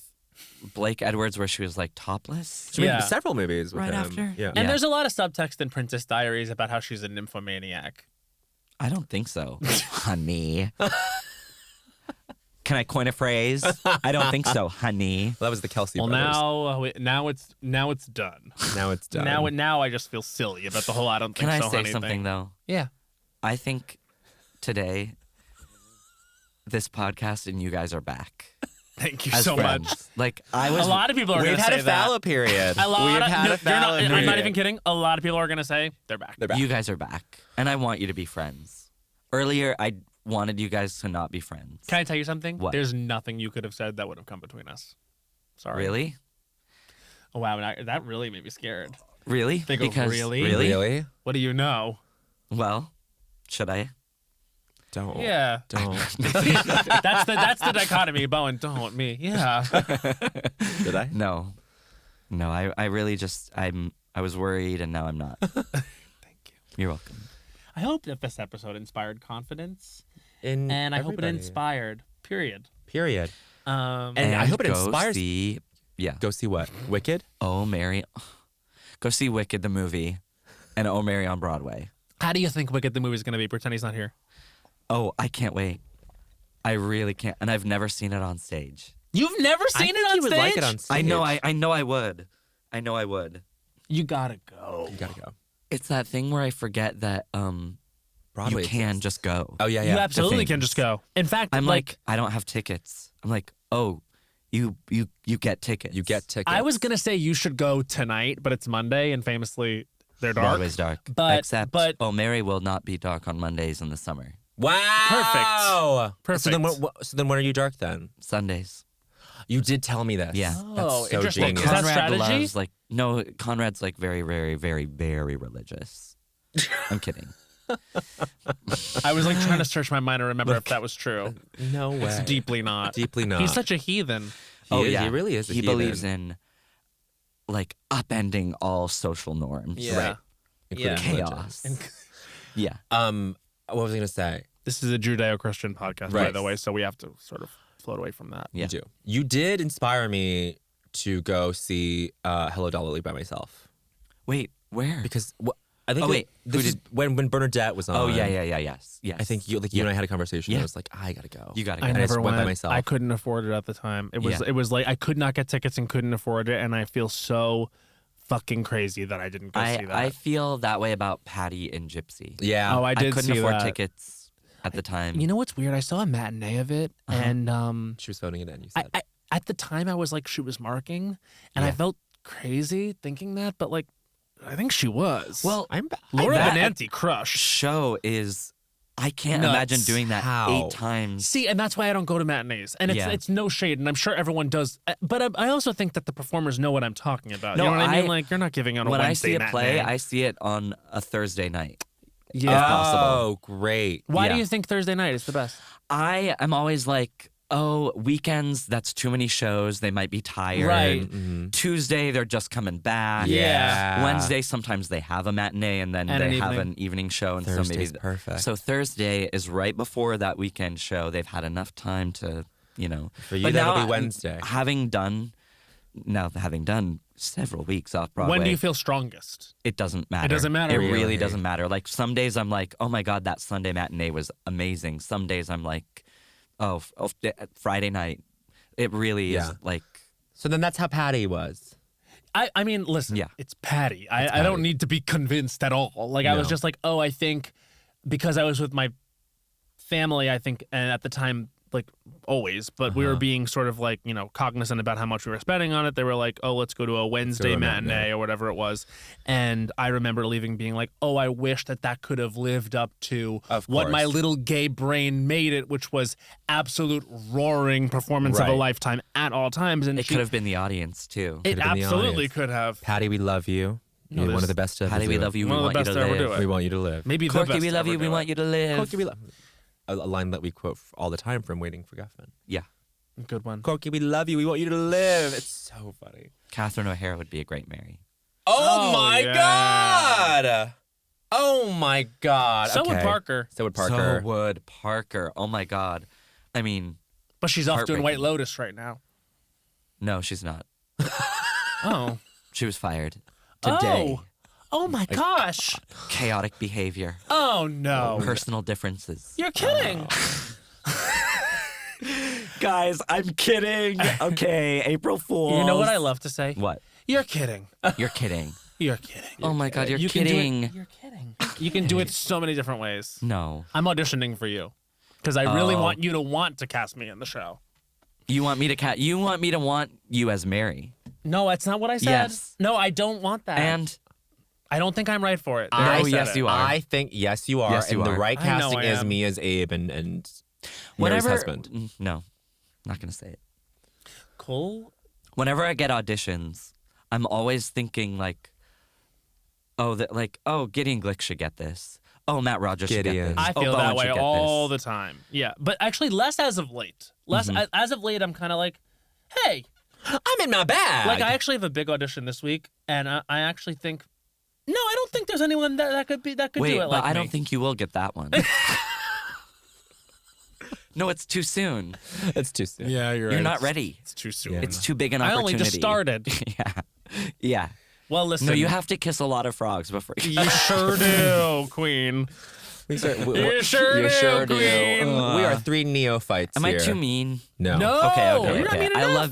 Blake Edwards where she was like topless? She made Yeah. several movies with Right him. after? Yeah. And Yeah. there's a lot of subtext in Princess Diaries about how she's a nymphomaniac. I don't think so. Honey. Can I coin a phrase? I don't think so, honey. That was the Kelsey Well, brothers. now it's done. Now it's done. Now I just feel silly about the whole I don't Can think I so, say honey something thing. though? Yeah. I think today this podcast and you guys are back. Thank you As so friends. much. Like I was A lot of people are going We've to had say a fallow period. that. A lot We've of, had no, a you're fallow not, I'm period. not even kidding. A lot of people are going to say they're back. They're back. You guys are back. And I want you to be friends. Earlier I wanted you guys to not be friends. Can I tell you something? What? There's nothing you could have said that would have come between us. Sorry. Really? Oh, wow. That really made me scared. Really? They go, really? Really? What do you know? Well, should I? Don't. Yeah. Don't. That's the dichotomy. Bowen, don't me. Yeah. Did I? No. No, I really just I was worried and now I'm not. Thank you. You're welcome. I hope that this episode inspired confidence, In and I hope it everybody. inspired. Period. Period. And And I hope it go inspires- See, yeah. Go see what? Wicked? Oh, Mary. Go see Wicked the movie and Oh, Mary on Broadway. how do you think Wicked the movie is going to be? Pretend he's not here. Oh, I can't wait. I really can't. And I've never seen it on stage. You've never I seen think it on you would stage? like it on stage. I know I would. I know I would. You gotta go. You gotta go. It's that thing where I forget that Broadway you can exists. just go. Oh yeah, yeah. You absolutely things. can just go. In fact, I'm like, I don't have tickets. I'm like, oh, you get tickets. You get tickets. I was gonna say you should go tonight, but it's Monday, and famously they're dark. Broadway's dark. But- Except, but- Oh, Mary will not be dark on Mondays in the summer. Wow. Perfect. So then when are you dark then? Sundays. You did tell me this. Yeah. Oh, That's so interesting. genius. Is that Conrad strategy? loves no. Conrad's like very, very, very, very religious. I'm kidding. I was like trying to search my mind to remember if that was true. No way. It's deeply not. Deeply not. He's such a heathen. He really is. A He heathen. believes in like upending all social norms. Yeah. Right. Including Yeah. religion. Chaos. And Yeah. What was I gonna say? this is a Judeo-Christian podcast, by Right. the way, so we have to sort of float away from that. Yeah. You do. You did inspire me to go see Hello Dolly by myself Wait, where? because I think Oh, wait. this Who is when Bernadette was on. Oh yeah, yes. I think you and I had a conversation. Yeah. I was like, I gotta go. You gotta I go. I just never went by went. myself. I couldn't afford it at the time. It was Yeah. it was like I could not get tickets and couldn't afford it, and I feel so fucking crazy that I didn't go see that. I feel that way about Patty and Gypsy. Yeah. Oh, I did couldn't see afford that. tickets at the time. You know what's weird? I saw a matinee of it, and She was phoning it in. You I, said. I at the time I was like she was marking, and I Yeah. felt crazy thinking that, but like I think she was. well, I'm. Laura that- Benanti crush. show is I can't Nuts. imagine doing that How? 8 times. See, and that's why I don't go to matinees, and it's Yeah. it's no shade, and I'm sure everyone does. But I also think that the performers know what I'm talking about. No, you know what I mean? I- Like you're not giving out a When I Wednesday see a play, matinee. I see it on a Thursday night. yeah. possible. Oh, great. Why do yeah. you think Thursday night is the best? I am always like, oh, weekends, that's too many shows. They might be tired. Right. Mhm. Tuesday, they're just coming back. Yeah. Wednesday, sometimes they have a matinee and then And they an have evening. an evening show. And Thursday's so maybe perfect. So Thursday is right before that weekend show. They've had enough time to, For you, But that'll now be Wednesday. having done several weeks off Broadway. When do you feel strongest? It doesn't matter. doesn't matter. It really Really? doesn't matter. Like some days I'm like, oh my God, that Sunday matinee was amazing. Some days I'm like, Friday night. It really Yeah. is like, So then that's how Patty was. I mean, listen, Yeah. it's Patty. I Patty. don't need to be convinced at all. Like I was No. just like, oh, I think because I was with my family, I think, and at the time, like always, but we were being sort of like, cognizant about how much we were spending on it. They were like, oh, let's go to a Wednesday a matinee matinee. or whatever it was. And I remember leaving being like, oh, I wish that could have lived up to Of what my course. little gay brain made it, which was absolute roaring performance of a Right. lifetime at all times. And it she- could have been the audience too. it Could have been the absolutely audience. could have. Patty, we love you. No, You're one there's- of the best of Patty, we love you. One We of the want you best to to ever do live. it. We want you to live. Maybe the Corky, best we love ever you. We do want it. you to live. Corky, we love. A line that we quote all the time from Waiting for Guffman. Yeah. Good one. Corky, we love you. We want you to live. It's so funny. Catherine O'Hara would be a great Mary. Oh, Oh, my yeah. God. Oh my God. So would Okay. Parker. So would Parker. So would Parker. Oh my God. I mean, But she's off doing White Heartbreaking. Lotus right now. No, she's not. Oh. She was fired today. Oh my gosh. Chaotic behavior. Oh no. Personal differences. You're kidding. Guys, I'm kidding. Okay, April Fools. You know what I love to say? What? You're kidding. You're kidding. You're kidding. Oh my God, you're You kidding. Can do it. You're kidding. You can do it so many different ways. No. I'm auditioning for you because I really want you to want to cast me in the show. You want me to You want me to want you as Mary. No, that's not what I said. Yes. No, I don't want that. And I don't think I'm right for it. No, yes, you are. I think yes, you are. Yes, you and are. the right I know casting I is am. me as Abe and Mary's whenever husband. No, not gonna say it. Cole? Whenever I get auditions, I'm always thinking like, Gideon Glick should get this. Oh, Matt Rogers should get Gideon. this. I Oh, feel Bowen that way should get all this. the time. Yeah, but actually less as of late. As of late, I'm kind of like, hey, I'm in my bag. like I actually have a big audition this week, and I actually think, no, I don't think there's anyone that could Wait, do it but like I me. don't think you will get that one. No, it's too soon. It's too soon. Yeah, You're not ready. It's too soon. Yeah. It's too big an I opportunity. only just started. Yeah. Yeah. Well, listen. No, you have to kiss a lot of frogs before you. You sure do, Queen. You sure do, Queen. We are three neophytes Am here. I too mean? No. No, Okay. you're not mean I enough. love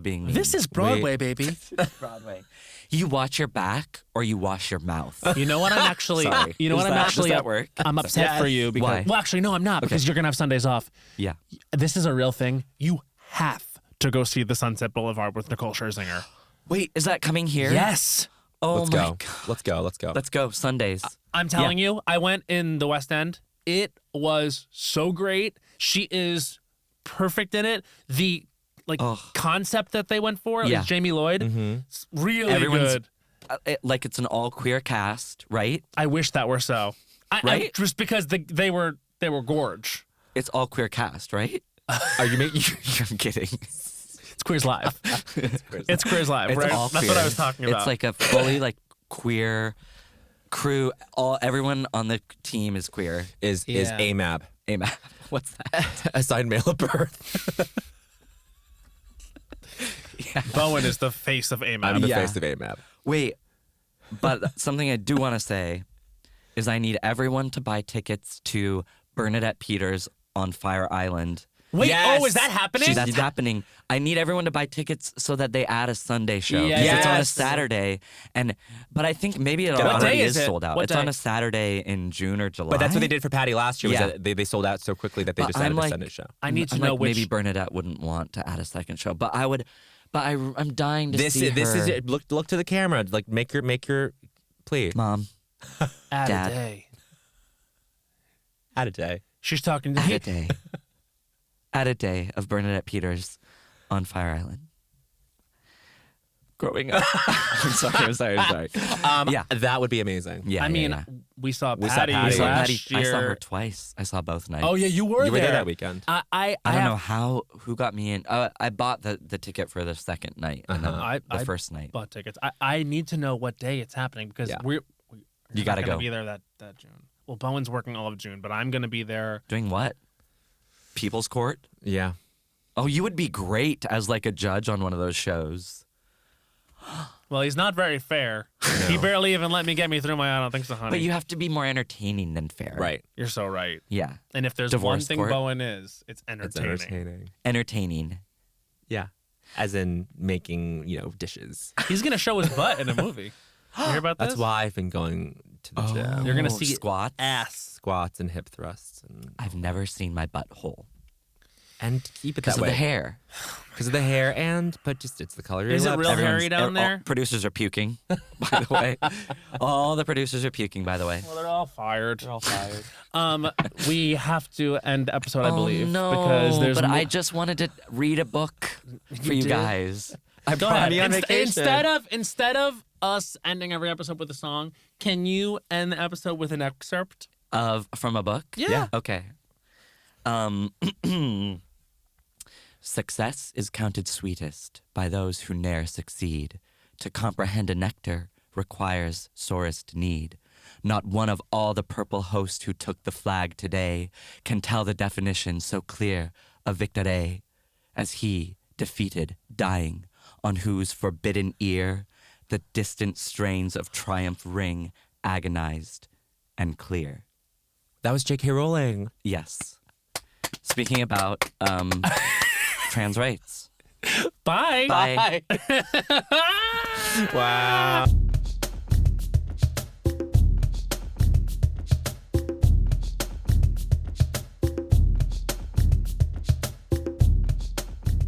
being mean. This is Broadway, baby. Broadway. You watch your back or you wash your mouth. You know what? I'm actually. Sorry. You know Does what? I'm that- actually. does that work? I'm upset for you because. Why? Well, actually, no, I'm not because you're gonna have Sundays off. Yeah. This is a real thing. You have to go see the Sunset Boulevard with Nicole Scherzinger. Wait, is that coming here? Yes. Oh Let's my go. God. Let's go. Let's go. Let's go. Sundays. I'm telling you, I went in the West End. It was so great. She is perfect in it. The concept that they went for, Yeah. is Jamie Lloyd, it's really Everyone's- good. Like it's an all queer cast, right? I wish that were so. Right? Just because they were gorge. It's all queer cast, right? Are you making? I'm kidding. It's Queers Live. It's Queers Live, It's right? all That's queer. what I was talking about. It's like a fully queer crew. Everyone on the team is queer. Is Yeah. AMAB Amen. What's that? assigned male at birth? Bowen is the face of AMAB. I'm the Yeah. face of AMAB. Wait, but something I do want to say is I need everyone to buy tickets to Bernadette Peters on Fire Island. Wait, Yes. is that happening? That's happening. I need everyone to buy tickets so that they add a Sunday show. Yes. Because it's on a Yes. Saturday, but I think maybe it What already day is is it? sold out. What It's on day? a Saturday in June or July. But that's what they did for Patty last year. Was Yeah. that they sold out so quickly that they But just added I'm a like- Sunday show. I need to I'm know like, which. maybe Bernadette wouldn't want to add a second show, but I would. But I'm dying to This see is her. it. Look to the camera. Like make your plea. Mom, Add Dad. a day. Add a day. She's talking to add me. a day. Add a day of Bernadette Peters on Fire Island. Growing up. I'm sorry. Yeah. That would be amazing. Yeah. I mean, yeah. we saw We saw Patty Patty. I saw last Patty- year. I saw her twice. I saw both nights. Oh yeah, you were You were there that weekend. I I don't know have who got me in. I bought the ticket for the second night and then I first night. bought tickets. I need to know what day it's happening because Yeah. we're You gotta not gonna go. be there that June. Well, Bowen's working all of June, but I'm gonna be there. Doing what? People's Court? Yeah. Oh, you would be great as like a judge on one of those shows. Well, he's not very fair. He barely even let me get me through my. I don't think so, honey. But you have to be more entertaining than fair. Right. You're so right. Yeah. And if there's Divorce one thing court. Bowen is, it's It's entertaining. entertaining. Entertaining. Yeah. As in making, dishes. He's gonna show his butt in a movie. You hear about this? That's why I've been going to the gym. You're gonna Oh, see squats. ass. Squats and hip thrusts I've never seen my butthole and keep it because that of way. the hair. Because of the hair but just it's the color of your Is it lips. real hairy down all there? producers are puking, by the way. All the producers are puking, by the way. Well, they're all fired. They're all fired. We have to end the episode, I believe, no, because there's. but more- I just wanted to read a book for you did? guys. I Go brought ahead. me on vacation. Instead of us ending every episode with a song, can you end the episode with an excerpt? From a book? Yeah. Okay. Success is counted sweetest by those who ne'er succeed. To comprehend a nectar requires sorest need. Not one of all the purple host who took the flag today can tell the definition so clear of victory as he defeated, dying, on whose forbidden ear the distant strains of triumph ring, agonized and clear. That was J.K. Rowling. Yes. Speaking about trans rights. Bye. Bye. Wow.